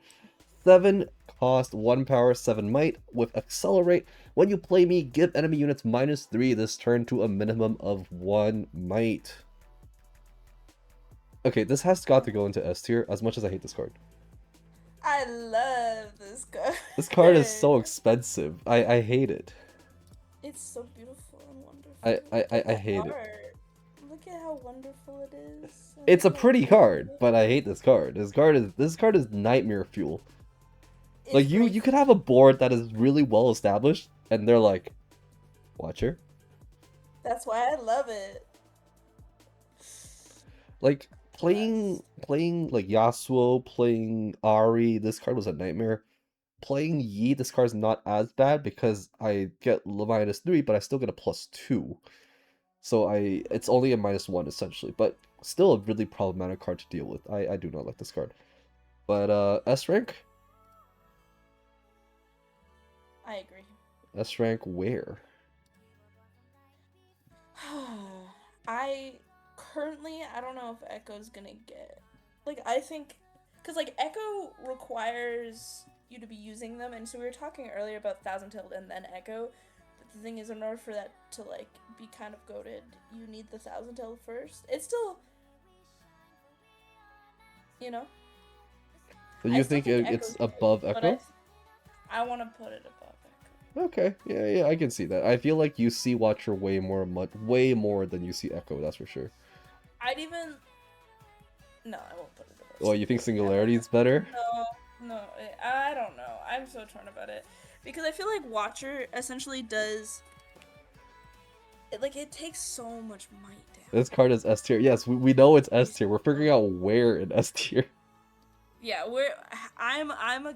7 cost, 1 power, 7 might. With Accelerate, when you play me, give enemy units -3 this turn to a minimum of 1 might. Okay, this has got to go into S tier, as much as I hate this card. I love this card. This card is so expensive. I hate it. It's so beautiful and wonderful. I Look at the hate it. art. Look at how wonderful it is. And It's a look how pretty card, pretty. but I hate this card. This card is nightmare fuel. It's Like great. you could have a board that is really well established, and they're like, Watcher. That's why I love it. Like Yes. playing like Yasuo, playing Ari, this card was a nightmare. Playing Yi, this card's not as bad because I get -3, but I still get a +2. So it's only a -1 essentially, but still a really problematic card to deal with. I do not like this card. But S rank? I agree. S rank where? I don't know if Echo's gonna get. Like, I think. Because, like, Echo requires you to be using them, and so we were talking earlier about Thousand Tailed and then Echo. But the thing is, in order for that to, like, be kind of goated, you need the Thousand Tailed first. It's still. You know? So I you still think think it's Echo's above good, but Echo? I want to put it above Echo. Okay, yeah, I can see that. I feel like you see Watcher way more than you see Echo, that's for sure. I'd even. No, I won't put it above. Oh, you think Singularity Ever. is better? No, I don't know. I'm so torn about it because I feel like Watcher essentially does. It takes so much might down. This card is S tier. Yes, we know it's S tier. We're figuring out where in S tier. Yeah, I'm a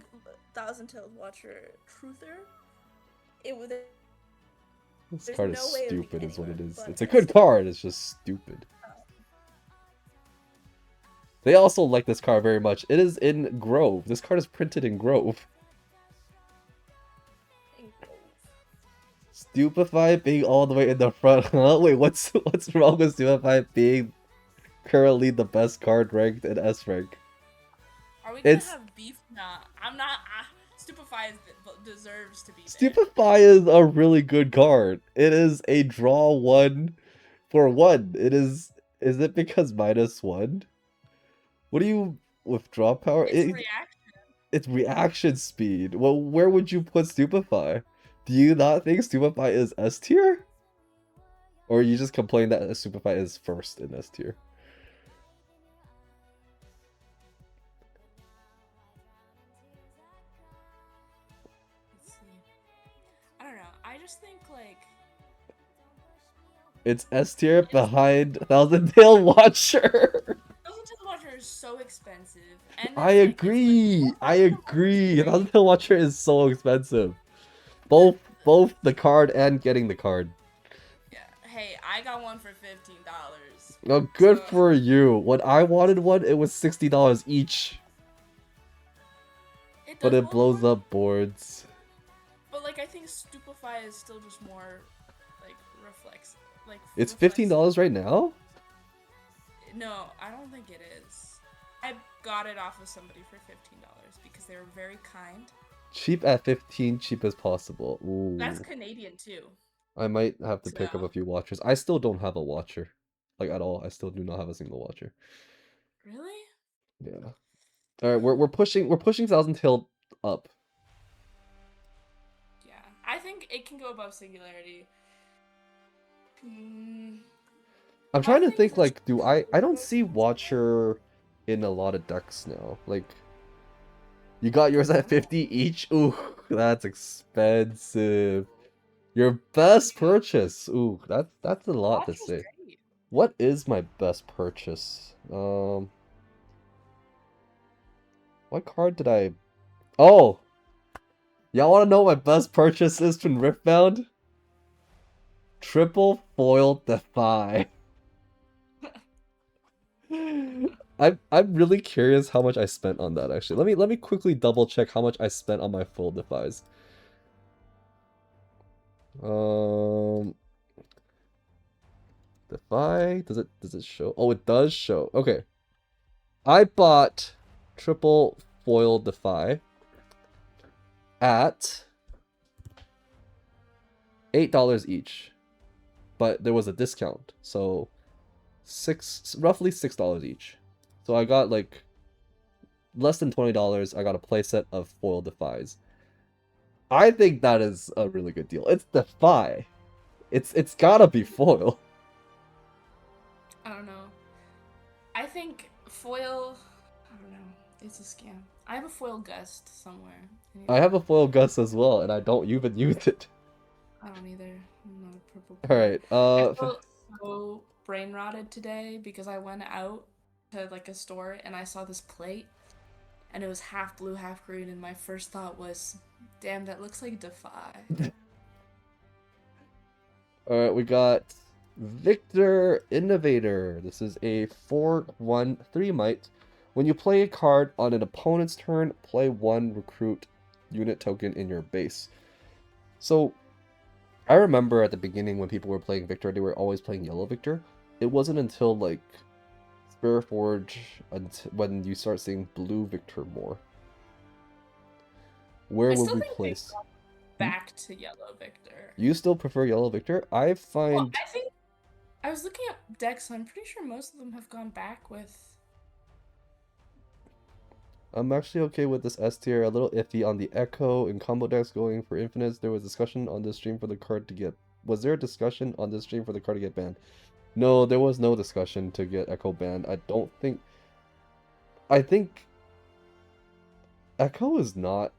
Thousand Tailed Watcher truther. It would This There's card is no way of stupid, being is what it anywhere is. but It's a S good tier. card, it's just stupid. They also like this card very much. It is in Grove. This card is printed in Grove. Stupefy being all the way in the front, huh? Wait, what's wrong with Stupefy being currently the best card ranked in S rank? Are we gonna It's have beef? Nah, I'm not. Stupefy deserves to be there. Stupefy is a really good card. It is a draw 1 for 1. It is it because -1? What do you withdraw power? It's reaction. It's reaction speed. Well, where would you put Stupefy? Do you not think Stupefy is S tier? Or you just complain that Stupefy is first in S tier? Let's see. I don't know. I just think like It's S tier behind Thousand Tail Watcher. Thousand Tail Watcher is so expensive, and I it's like agree. I agree. Thousand Tail Watcher is so expensive. Both the card and getting the card. Yeah. Hey, I got one for $15. Oh, good So, for you. When I wanted one, it was $60 each. it But does it hold blows more, up boards. but like I think Stupefy is still just more like It's reflex. $15 right now? No, I don't think it is. I got it off of somebody for $15 because they were very kind. Cheap at 15, cheap as possible. Ooh. That's Canadian too. I might have to pick up So, a few watchers. I still don't have a watcher. Like at all. I still do not have a single watcher. really? Yeah. Alright, we're pushing Thousand Tail up. Yeah. I think it can go above Singularity. Hmm. I'm My trying to thing is think it's like I don't see watcher in a lot of decks now. Like you got yours at 50 each? Ooh, that's expensive. Your best purchase. Ooh, that's a lot to Watcher's say. great. What is my best purchase? What card did I... Oh! Y'all wanna know what my best purchase is from Riftbound? Triple Foil Defy. I'm really curious how much I spent on that actually. Let me quickly double check how much I spent on my Foil Defies. Defy, does it show? Oh, it does show. Okay. I bought Triple Foil Defy at $8 each. But there was a discount. So roughly $6 each. So I got like less than $20. I got a playset of Foil Defies. I think that is a really good deal. It's Defy. It's gotta be foil. I don't know. I think foil. I don't know. It's a scam. I have a foil gust somewhere. I have a foil Gus as well, and I don't even use it. I don't either. I'm not a purple. Alright, I felt so brain rotted today because I went out to like a store and I saw this plate and it was half blue, half green, and my first thought was, damn, that looks like Defy. Alright, we got Victor Innovator. This is a 4/1 3-might. When you play a card on an opponent's turn, play one recruit unit token in your base. So, I remember at the beginning when people were playing Victor, they were always playing Yellow Victor. It wasn't until, like, Spiritforge when you start seeing Blue Victor more. Where would we place? Back to Yellow Victor. You still prefer Yellow Victor? I find... Well, I think I was looking at decks and I'm pretty sure most of them have gone back with... I'm actually okay with this S tier, a little iffy on the Echo and combo decks going for infinites. There was discussion on this stream for the card to get... Was there a discussion on this stream for the card to get banned? No, there was no discussion to get Echo banned. I don't think... I think... Echo is not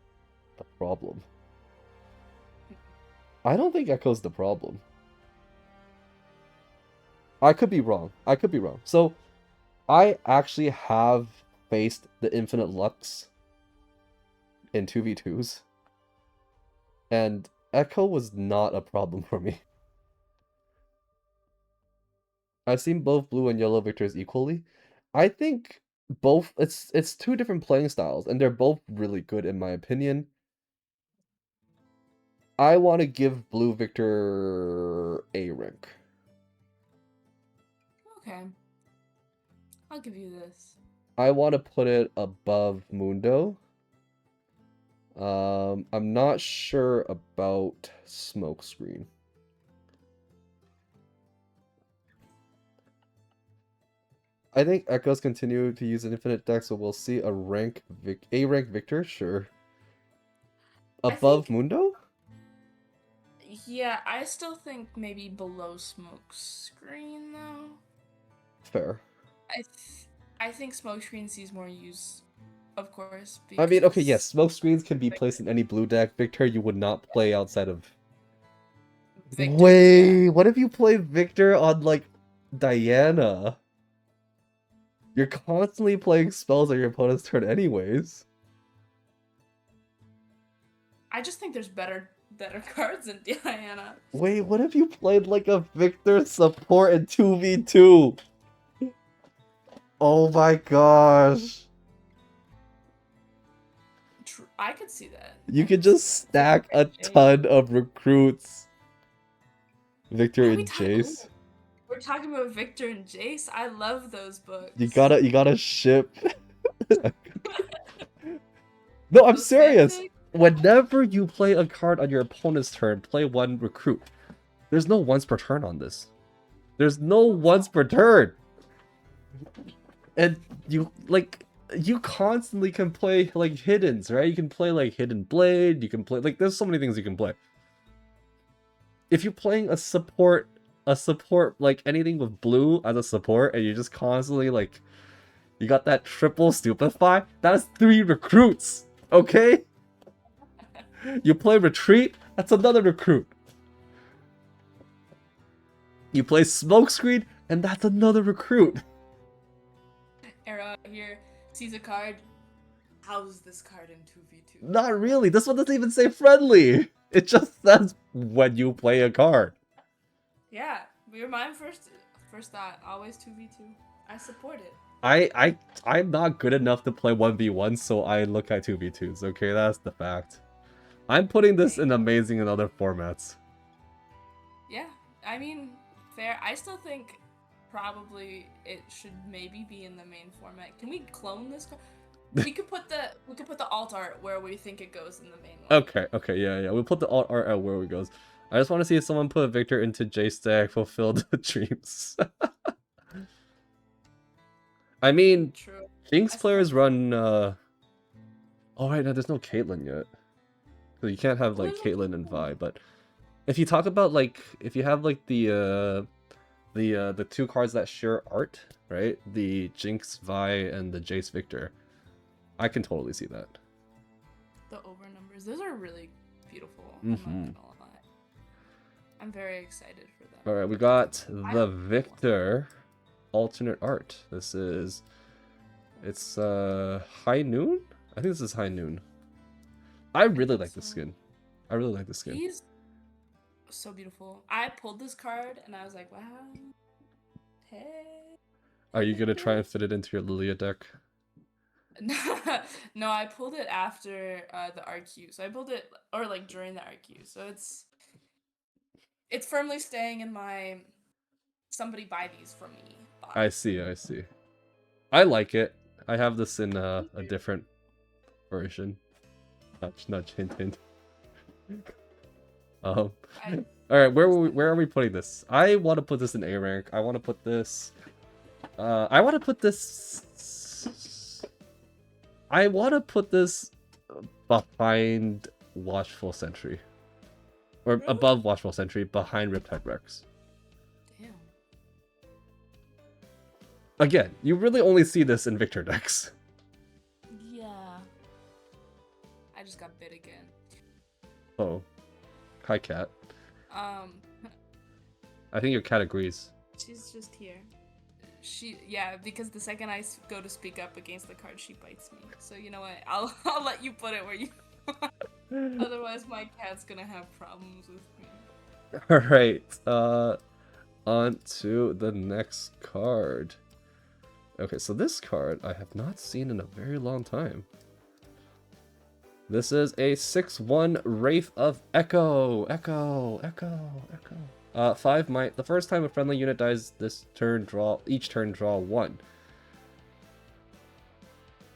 the problem. I don't think Echo's the problem. I could be wrong. I could be wrong. So, I actually have faced the Infinite Lux in 2v2s. And Echo was not a problem for me. I've seen both blue and yellow victors equally. I think both it's two different playing styles and they're both really good in my opinion. I want to give blue victor A rank. Okay. I'll give you this. I want to put it above Mundo. I'm not sure about Smokescreen. I think Echoes continue to use an infinite deck, so we'll see a rank A rank victor, sure. I Above think, Mundo? yeah, I still think maybe below Smokescreen though. Fair. I th- I think Smokescreen sees more use, of course, I mean, okay, yes, because smoke screens can be Victor. placed in any blue deck. Victor, you would not play outside of. Victor, yeah. Wait, what if you play Victor on, like, Diana? You're constantly playing spells on your opponent's turn anyways. I just think there's better cards in Diana. Wait, what if you played, like, a Victor support in 2v2? Oh my gosh. I could see that. You could just stack a ton of recruits. Victor and Jace. We're talking about Victor and Jace. I love those books. You gotta ship. No, I'm serious. Whenever you play a card on your opponent's turn, play one recruit. There's no once per turn on this. There's no once per turn. And you constantly can play like hiddens, right? You can play like Hidden Blade, you can play like there's so many things you can play. If you're playing a support like anything with blue as a support and you're just constantly like you got that triple stupefy, that's 3 recruits. Okay? You play retreat, that's another recruit. You play smokescreen, and that's another recruit. Era here sees a card. How's this card in 2v2? Not really. This one doesn't even say friendly. It just says when you play a card. Yeah, your mind first thought, always 2v2. I support it. I'm not good enough to play 1v1, so I look at 2v2s, okay? That's the fact. I'm putting this in amazing in other formats. Yeah, I mean, fair. I still think probably it should maybe be in the main format. Can we clone this card? We could put the alt art where we think it goes in the main one. Okay, yeah. We'll put the alt art out where it goes. I just want to see if someone put Victor into J-Stack, fulfilled the dreams. I mean, True. Jinx players run, Oh, right, no, there's no Caitlyn yet. So you can't have, like, Caitlyn and Vi, but... If you talk about, like, if you have, like, the 2 cards that share art, right? The Jinx Vi and the Jace Victor. I can totally see that. The over numbers, those are really beautiful. Mm-hmm. I'm not gonna lie. I'm very excited for that. Alright, we got the Victor alternate art. This is... It's, High Noon? I think this is High Noon. I really like this skin. I really like this skin. He's so beautiful. I pulled this card and I was like, wow. Hey. Are you gonna try and fit it into your Lilia deck? No, I pulled it after the RQ. So I pulled it, or like during the RQ. So it's firmly staying in my somebody buy these for me box. I see. I like it. I have this in a different version. Nudge, hint, hint. All right, where are we putting this? I want to put this in A rank. I want to put this. I want to put this behind Watchful Sentry, or really? Above Watchful Sentry, behind Riptide Rex. Damn. Again, you really only see this in Victor decks. Yeah. I just got bit again. Oh. Hi, cat. I think your cat agrees. She's just here. Yeah, because the second I go to speak up against the card, she bites me. So you know what? I'll let you put it where you want. Otherwise, my cat's gonna have problems with me. All right. On to the next card. Okay, so this card I have not seen in a very long time. This is a 6/1 Wraith of Echo. Echo. 5 might. The first time a friendly unit dies this turn, each turn draw 1.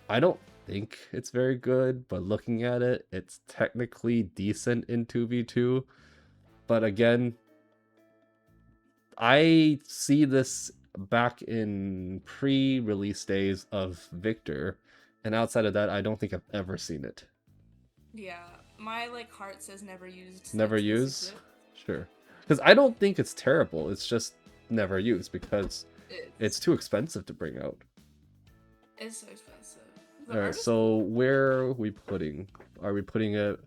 I don't think it's very good, but looking at it, it's technically decent in 2v2. But again, I see this back in pre-release days of Victor, and outside of that, I don't think I've ever seen it. Yeah, my like heart says never used. Never used? Sure. Because I don't think it's terrible, it's just never used because it's too expensive to bring out. It's so expensive. Alright, so where are we putting? Are we putting it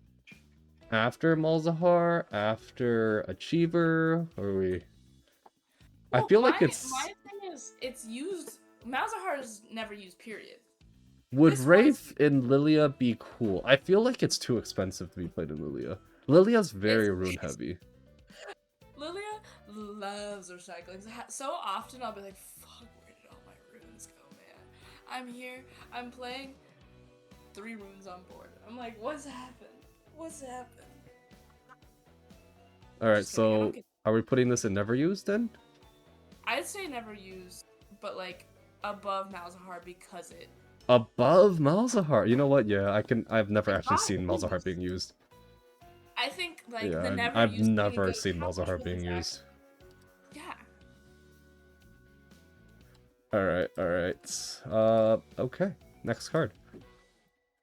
after Malzahar? After Achiever? Or are we... Well, I feel like it's... My thing is, it's used... Malzahar is never used, period. Would Wraith in Lilia be cool? I feel like it's too expensive to be played in Lilia. Lilia's very rune heavy. Lilia loves recycling. So often I'll be like, fuck, where did all my runes go, man? I'm here, I'm playing 3 runes on board. I'm like, what's happened? What's happened? Alright, so are we putting this in never used then? I'd say never used, but like above Malzahar because it... Above Malzahar? You know what? Yeah, I've never actually seen Malzahar being used. I think like yeah, the never I've used never seen Malzahar being used. Yeah. Alright. Okay. Next card.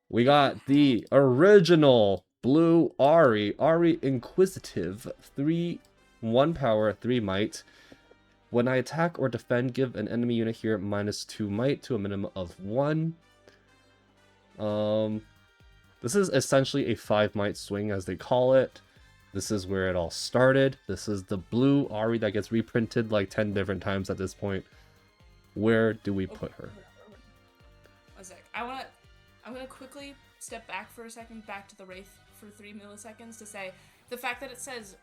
We got the original blue Ahri. Ahri Inquisitive. 1 power, 3 might. When I attack or defend, give an enemy unit here -2 might to a minimum of 1. This is essentially a 5 might swing, as they call it. This is where it all started. This is the blue Ahri that gets reprinted like 10 different times at this point. Where do we put her? One sec. I'm gonna quickly step back for a second, back to the Wraith for 3 milliseconds to say the fact that it says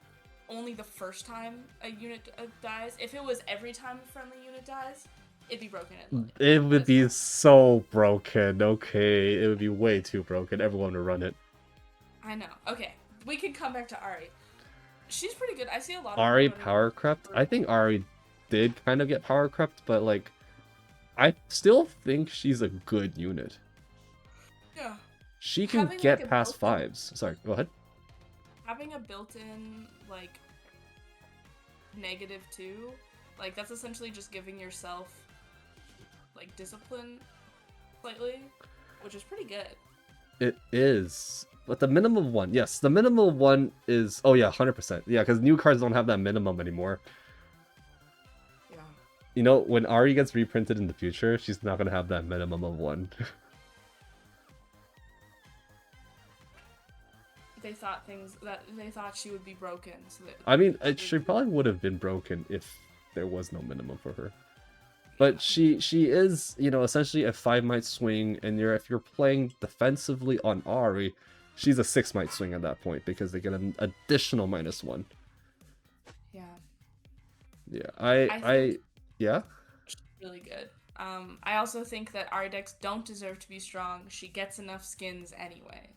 only the first time a unit dies. If it was every time a friendly unit dies, it'd be broken. It would be so broken. Okay, it would be way too broken. Everyone would run it. I know. Okay, we can come back to Ahri. She's pretty good. I see a lot of Ahri power crept. I think Ahri did kind of get power crept, but like, I still think she's a good unit. Yeah. She can get like past 5s. Sorry, go ahead. Having a built-in like -2, like that's essentially just giving yourself like discipline slightly, which is pretty good. It is, but the minimum one, yes, the minimum one is, oh yeah, 100%. Yeah, because new cards don't have that minimum anymore. Yeah. You know, when Ahri gets reprinted in the future, she's not gonna have that minimum of 1. They thought she would be broken. So I mean, she probably would have been broken if there was no minimum for her. But she is, you know, essentially a 5 might swing, and if you're playing defensively on Ahri, she's a 6 might swing at that point because they get an additional -1. Yeah. Yeah, I yeah. She's really good. I also think that Ahri decks don't deserve to be strong. She gets enough skins anyway.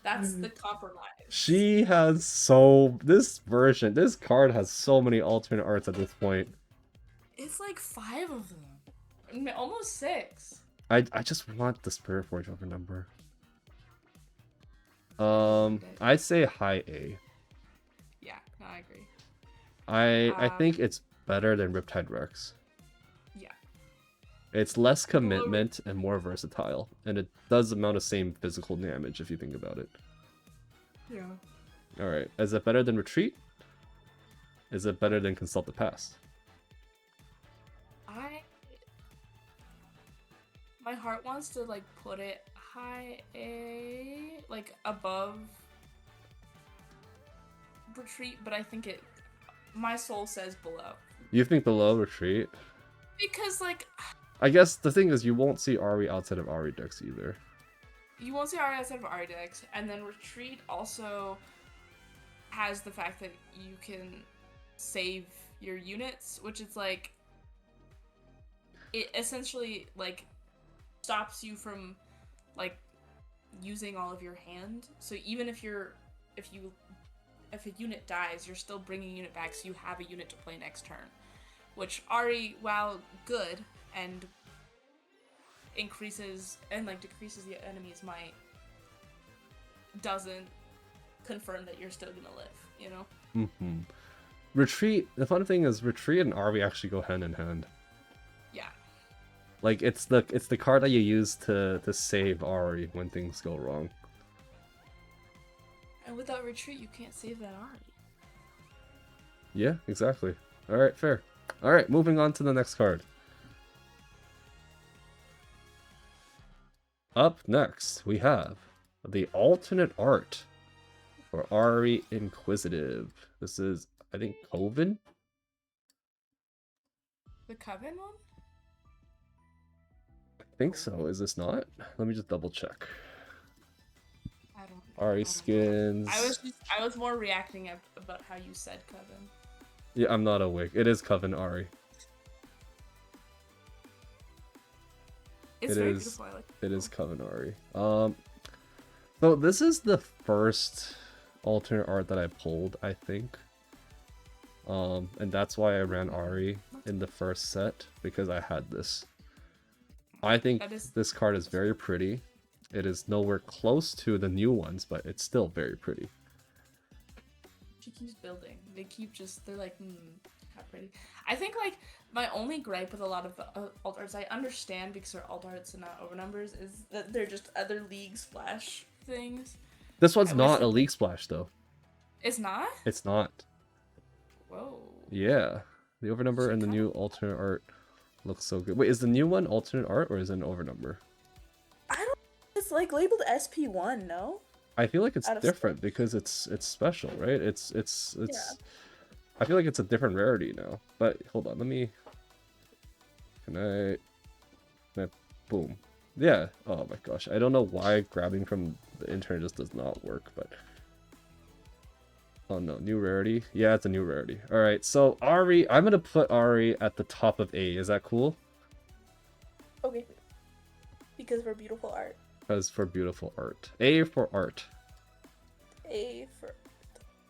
That's the compromise. She has this card has so many alternate arts at this point. It's like 5 of them. Almost 6. I just want the Spirit Forge over number. I'd say high A. Yeah, no, I agree. I think it's better than Riptide Rex. Yeah. It's less commitment and more versatile, and it does amount of same physical damage if you think about it. Yeah. Alright, is it better than Retreat? Is it better than Consult the Past? My heart wants to like put it high A, like above Retreat, but I think my soul says below. You think below Retreat? Because like, I guess the thing is you won't see Ahri outside of Ahri decks either. You won't see Ahri outside of Ahri decks, and then Retreat also has the fact that you can save your units, which is like it essentially like stops you from like using all of your hand. So even if a unit dies, you're still bringing a unit back, so you have a unit to play next turn. Which Ari, while good and increases and like decreases the enemy's might, doesn't confirm that you're still gonna live. You know. Mm-hmm. Retreat. The fun thing is, retreat and Arby actually go hand in hand. Yeah. Like it's the card that you use to save Ari when things go wrong. And without retreat, you can't save that Ari. Yeah, exactly. All right, fair. All right, moving on to the next card. Up next, we have the alternate art for Ari Inquisitive. This is, I think, Coven? The Coven one? I think so. Is this not? Let me just double check. I don't know. Ari skins. I was more reacting about how you said Coven. Yeah, I'm not awake. It is Coven Ari. It's very beautiful. I like it. It is Coven Ari. So this is the first alternate art that I pulled, I think. And that's why I ran Ari in the first set, because I had this. I think this card is very pretty. It is nowhere close to the new ones, but it's still very pretty. She keeps building. They're like, how pretty. I think like my only gripe with a lot of the alt arts, I understand because they're alt arts and not over numbers, is that they're just other League Splash things. This one's not a League Splash though. It's not? It's not. Whoa. Yeah. The overnumber and the new alternate art looks so good. Wait, is the new one alternate art or is it an overnumber? I don't. It's like labeled SP1, no? I feel like it's different because it's special, right? It's yeah. I feel like it's a different rarity now. But hold on, let me. Can I boom. Yeah. Oh my gosh. I don't know why grabbing from the internet just does not work, but oh no, new rarity. Yeah, it's a new rarity. All right, so Ari, I'm gonna put Ari at the top of A. Is that cool? Okay. Because for beautiful art. Because for beautiful art. A for art. A for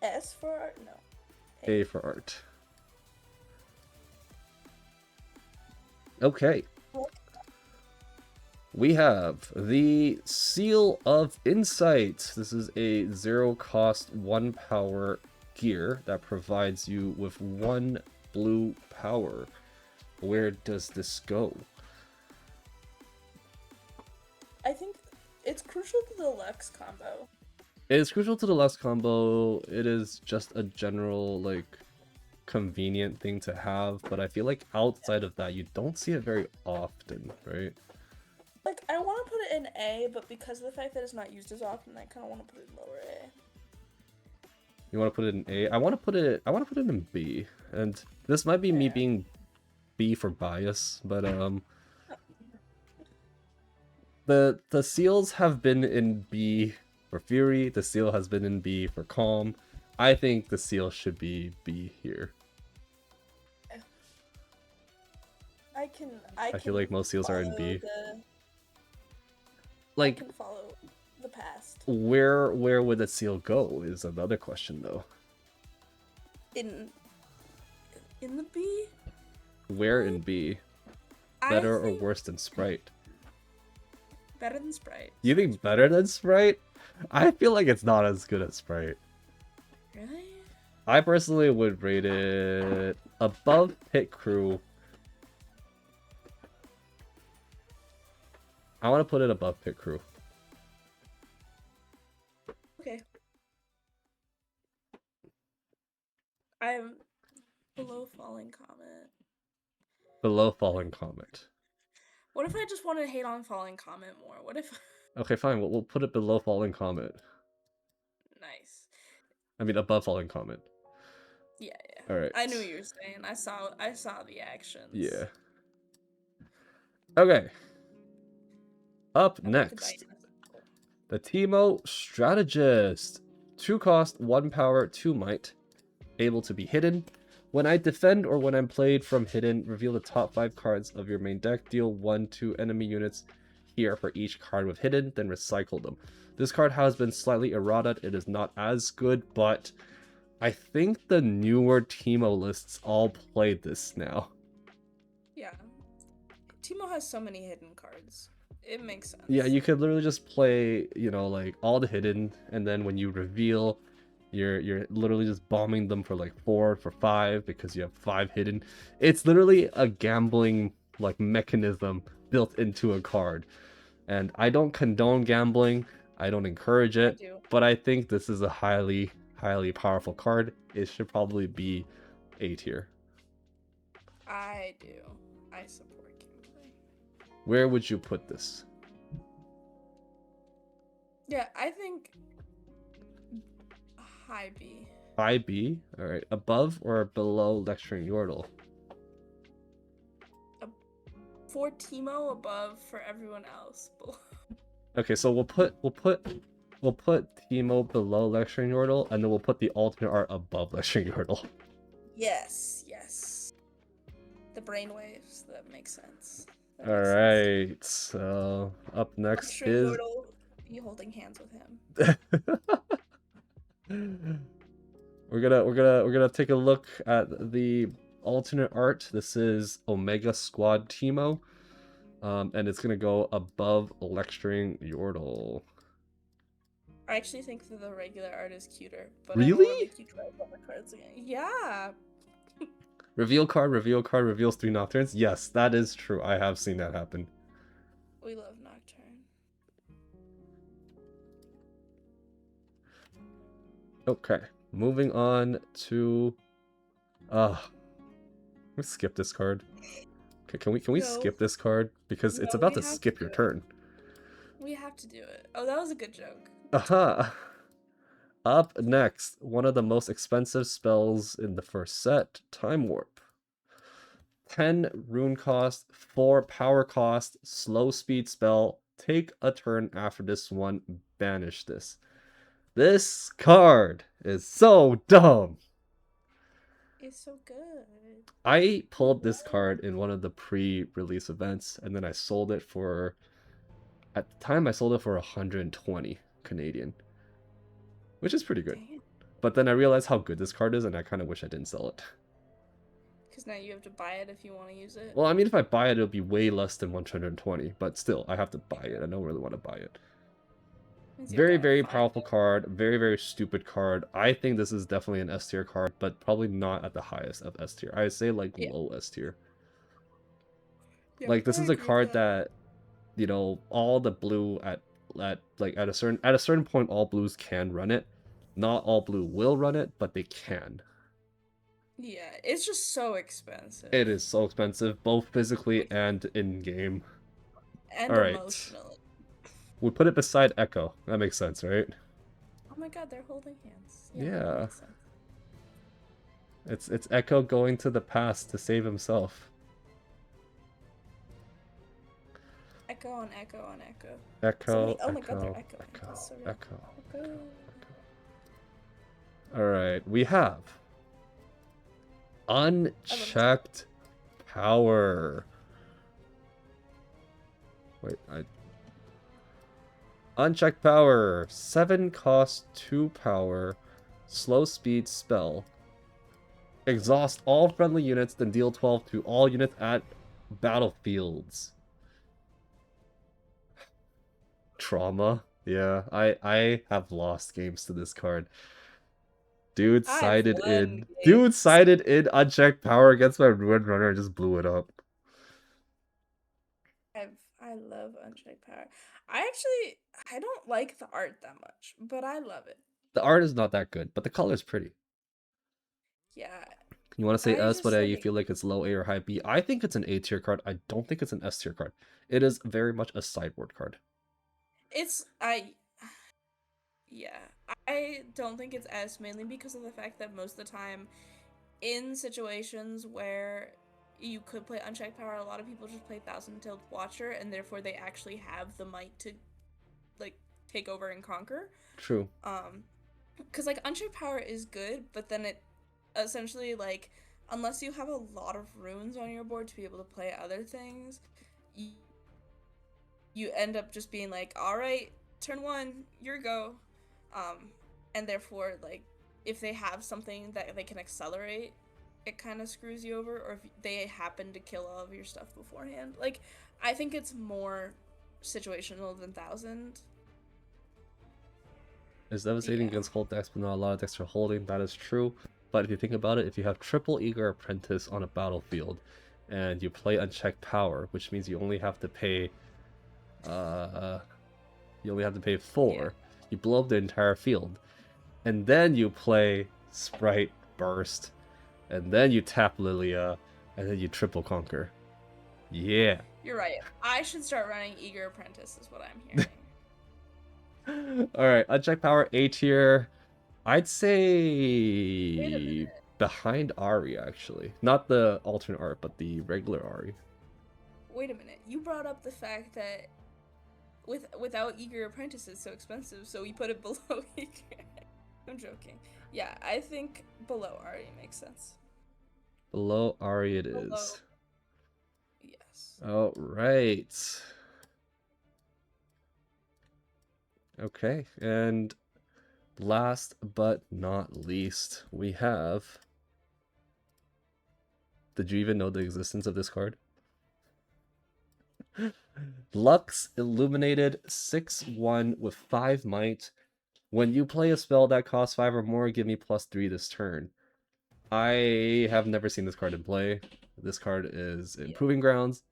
S for art? No. A for art. Okay. We have the Seal of Insight. This is a 0 cost 1 power gear that provides you with 1 blue power. Where does this go? I think it's crucial to the Lux combo. It is crucial to the Lux combo. It is just a general, like, convenient thing to have, but I feel like outside of that, you don't see it very often, right? Like, I want to put it in A, but because of the fact that it's not used as often, I kind of want to put it in lower A. You want to put it in A? I want to put it in B. And this might be me being B for bias, but the seals have been in B for Fury. The seal has been in B for Calm. I think the seal should be B here. I feel like most seals are in B. Like, I can follow the past. Where would the seal go is another question, though. In the B? Where in B? Better or worse than Sprite? Better than Sprite. You think better than Sprite? I feel like it's not as good as Sprite. Really? I personally would rate it above Pit Crew. I want to put it above Pit Crew. Okay. I'm below Falling Comet. Below Falling Comet. What if I just want to hate on Falling Comet more? What if... Okay, fine. We'll put it below Falling Comet. Nice. I mean, above Falling Comet. Yeah. All right. I knew what you were saying. I saw the actions. Yeah. Okay. Up next, the Teemo Strategist. 2 cost, 1 power, 2 might. Able to be hidden. When I defend or when I'm played from hidden, reveal the top 5 cards of your main deck. Deal 1 to enemy units here for each card with hidden, then recycle them. This card has been slightly errata. It is not as good, but I think the newer Teemo lists all play this now. Yeah. Teemo has so many hidden cards. It makes sense. Yeah, you could literally just play, you know, like all the hidden, and then when you reveal, you're literally just bombing them for like 4 for 5 because you have 5 hidden. It's literally a gambling like mechanism built into a card. And I don't condone gambling. I don't encourage I it, do. but I think this is a highly powerful card. It should probably be A tier. I do. I support gameplay. Where would you put this? Yeah, I think high B. High B? Alright. Above or below Lecturing Yordle? For Teemo, above. For everyone else, below. Okay, so we'll put Teemo below Lecturing Yordle, and then we'll put the alternate art above Lecturing Yordle. Yes, yes. The brainwaves, that makes sense. Alright, so up next is Yordle be holding hands with him. we're gonna take a look at the alternate art. This is Omega Squad Teemo. And it's gonna go above Lecturing Yordle. I actually think that the regular art is cuter, but really? I don't want to make you try all the cards again. Yeah. Reveal card reveals 3 Nocturnes. Yes, that is true. I have seen that happen. We love Nocturne. Okay, moving on to let's skip this card. Okay, can we skip this card because it's about to skip your turn. We have to do it. Oh, that was a good joke. Aha. Up next, one of the most expensive spells in the first set, Time Warp. 10 rune cost, 4 power cost, slow speed spell. Take a turn after this one, banish this. This card is so dumb. It's so good. I pulled this card in one of the pre-release events, and then I sold it for, at the time I sold it for 120 Canadian, which is pretty good. Damn. But then I realized how good this card is, and I kind of wish I didn't sell it. Because now you have to buy it if you want to use it? Well, I mean, if I buy it, it'll be way less than 120, but still, I have to buy it. I don't really want to buy it. Very, very powerful card. Very, very stupid card. I think this is definitely an S tier card, but probably not at the highest of S tier. I'd say like low S tier. Yeah, like this is a card that, you know, all the blue at a certain point, all blues can run it. Not all blue will run it, but they can. Yeah, it's just so expensive. It is so expensive, both physically and in game. And emotionally. We put it beside Echo. That makes sense, right? Oh my god, they're holding hands. Yeah. It's Echo going to the past to save himself. Echo on Echo on Echo. Echo. Oh my god, they're echoing. Echo. Alright, we have Unchecked Power. Wait, Unchecked Power. 7 cost, 2 power. Slow speed spell. Exhaust all friendly units, then deal 12 to all units at battlefields. Trauma. Yeah, I have lost games to this card. Dude sided in Unchecked Power against my Ruined Runner and just blew it up. I love Unchecked Power. I don't like the art that much, but I love it. The art is not that good, but the color is pretty. Yeah. You want to say S, but you feel like it's low A or high B. I think it's an A tier card. I don't think it's an S tier card. It is very much a sideboard card. Yeah. I don't think it's S, mainly because of the fact that most of the time, in situations where you could play Unchecked Power, a lot of people just play Thousand-Tailed Watcher, and therefore they actually have the might to, like, take over and conquer. True. Because, like, Unchecked Power is good, but then it essentially, like, unless you have a lot of runes on your board to be able to play other things, you, you end up just being like, all right, turn one, your go. Um, and therefore, like, if they have something that they can accelerate, it kind of screws you over, or if they happen to kill all of your stuff beforehand. Like, I think it's more situational than Thousand. Is devastating Yeah. against hold decks, but not a lot of decks are holding. That is true. But if you think about it, if you have triple Eager Apprentice on a battlefield, and you play unchecked power, which means you only have to pay, uh, you only have to pay 4. Yeah. You blow up the entire field, and then you play Sprite Burst, and then you tap Lilia, and then you triple conquer. Yeah. You're right. I should start running Eager Apprentice, is what I'm hearing. Alright, unchecked power A tier. I'd Wait a say minute. behind Ari, actually. Not the alternate art, but the regular Ari. Wait a minute. You brought up the fact that without Eager Apprentice it's so expensive, so we put it below Eager. I'm joking. Yeah, I think below Ari makes sense. Below Ari it Below. is. Yes. Alright. Okay, and last but not least, we have... Did you even know the existence of this card? Lux Illuminated 6/1 with 5 might. When you play a spell that costs 5 or more, give me +3 this turn. I have never seen this card in play. This card is in Proving Grounds,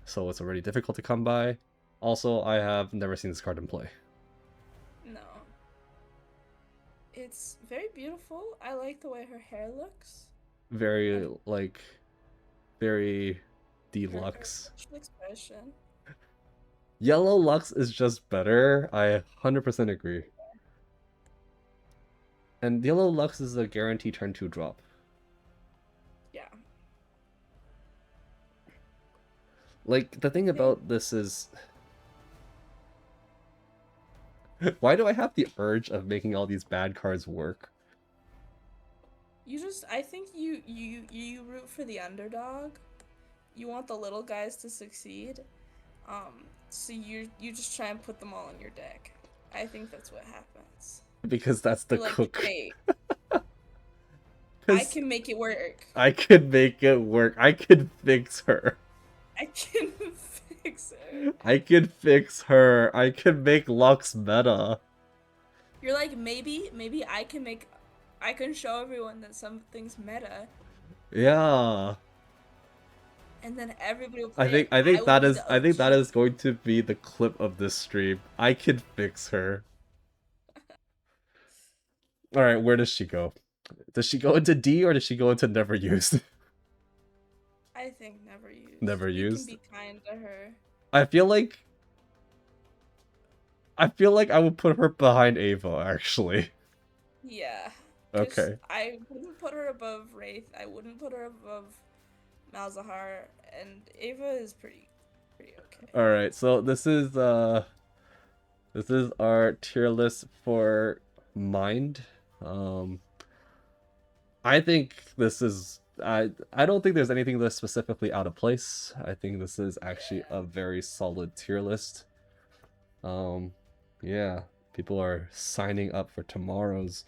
so it's already difficult to come by. Also, I have never seen this card in play. No. It's very beautiful. I like the way her hair looks. Very, like, very deluxe. Her facial expression. Yellow Lux is just better. I 100% agree. And Yellow Lux is a guaranteed turn 2 drop. Yeah. Like, the thing about this is... Why do I have the urge of making all these bad cards work? I think you root for the underdog. You want the little guys to succeed. So you just try and put them all in your deck. I think that's what happens. Because that's the You're like, cook. hey, I can make it work. I could make it work. I could fix her. I can fix it. I could fix her. I could make Lux meta. You're like, maybe I can show everyone that something's meta, Yeah. and then everybody will I play think it. that is going to be the clip of this stream. I could fix her. Alright, where does she go? Does she go into D or does she go into never used? I think never used. Never used? You can be kind to her. I feel like I would put her behind Ava, actually. Yeah. Okay. I wouldn't put her above Wraith. I wouldn't put her above Malzahar, and Ava is pretty okay. Alright, so this is our tier list for Mind. I think this is I don't think there's anything that's specifically out of place. I think this is actually a very solid tier list. Yeah, people are signing up for tomorrow's.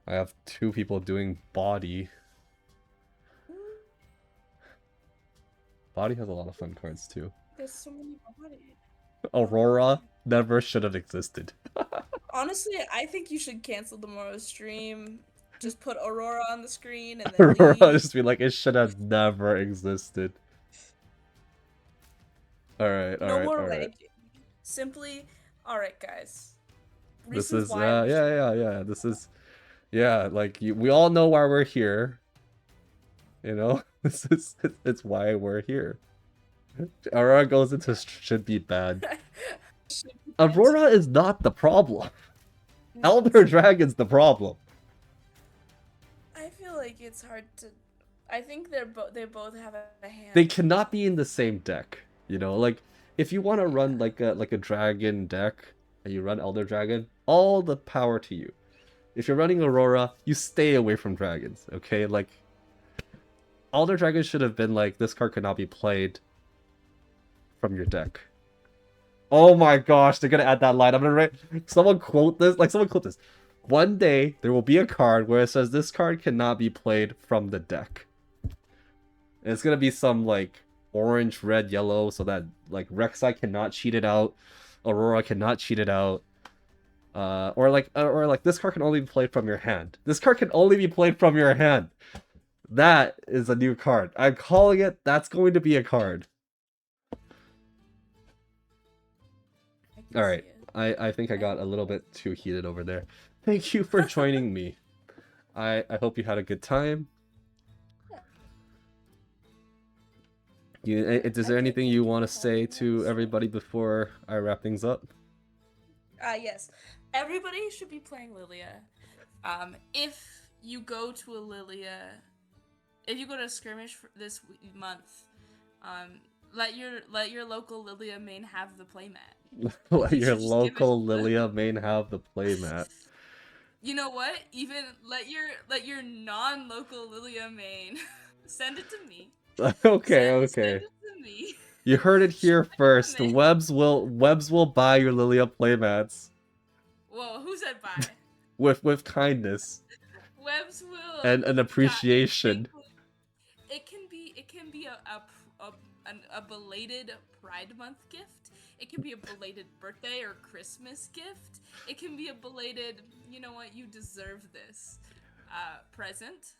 I have 2 people doing Body. Body has a lot of fun cards too. There's so many Body. Aurora never should have existed. Honestly, I think you should cancel tomorrow's stream. Just put Aurora on the screen and then Aurora leave. just be like, it should have never existed. Alright, No more alright. ranking. Simply, alright, guys. This Reasons is why yeah. This is like we all know why we're here. You know, it's why we're here. Aurora goes into should be bad. Aurora is not the problem. Elder Dragon's the problem. I feel like it's hard to. I think they both have a hand. They cannot be in the same deck. You know, like if you want to run like a dragon deck and you run Elder Dragon, all the power to you. If you're running Aurora, you stay away from dragons. Okay, like Elder Dragon should have been like, this card could not be played from your deck. Oh my gosh, they're gonna add that line. I'm gonna write. Someone quote this. Like, someone quote this. One day there will be a card where it says this card cannot be played from the deck. And it's gonna be some like orange, red, yellow, so that like Rek'Sai cannot cheat it out, Aurora cannot cheat it out, or like this card can only be played from your hand. This card can only be played from your hand. That is a new card. I'm calling it. That's going to be a card. All right. I think I got a little bit too heated over there. Thank you for joining me. I hope you had a good time. Is there anything you want to say to everybody before I wrap things up? Yes. Everybody should be playing Lilia. If you go to a Lilia, if you go to a skirmish for this month, let your local Lilia main have the playmat. Let your local Lilia main have the playmat. You know what? Even let your non-local Lilia main send it to me. Okay. Send it to me. You heard it here first. Webs will buy your Lilia playmats. Whoa, who said buy? with kindness. Webs will and an appreciation. It can be a belated Pride Month gift. It can be a belated birthday or Christmas gift. It can be a belated, you know what, you deserve this present.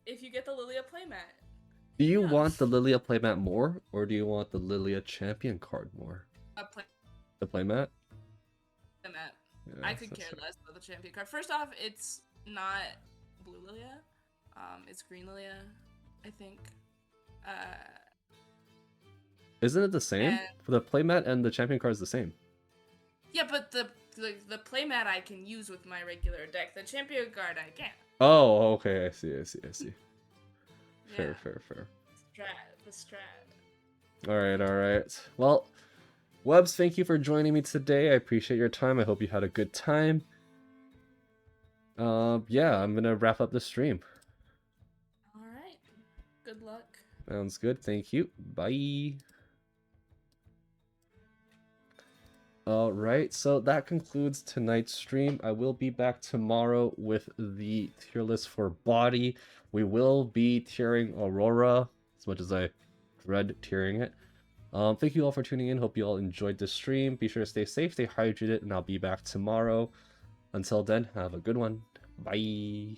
If you get the Lilia playmat. Do you want the Lilia playmat more, or do you want the Lilia champion card more? The playmat? Playmat. Yeah, I could care less about the champion card. First off, it's not blue Lilia. It's green Lilia, I think. Isn't it the same? For the playmat and the champion card is the same. Yeah, but the playmat I can use with my regular deck. The champion card I can't. Oh, okay. I see. Fair. The strat. All right. Well, Webs, thank you for joining me today. I appreciate your time. I hope you had a good time. Yeah, I'm gonna wrap up the stream. All right. Good luck. Sounds good. Thank you. Bye. Alright, so that concludes tonight's stream. I will be back tomorrow with the tier list for body. We will be tiering Aurora, as much as I dread tiering it. Thank you all for tuning in. Hope you all enjoyed the stream. Be sure to stay safe, stay hydrated, and I'll be back tomorrow. Until then, have a good one. Bye.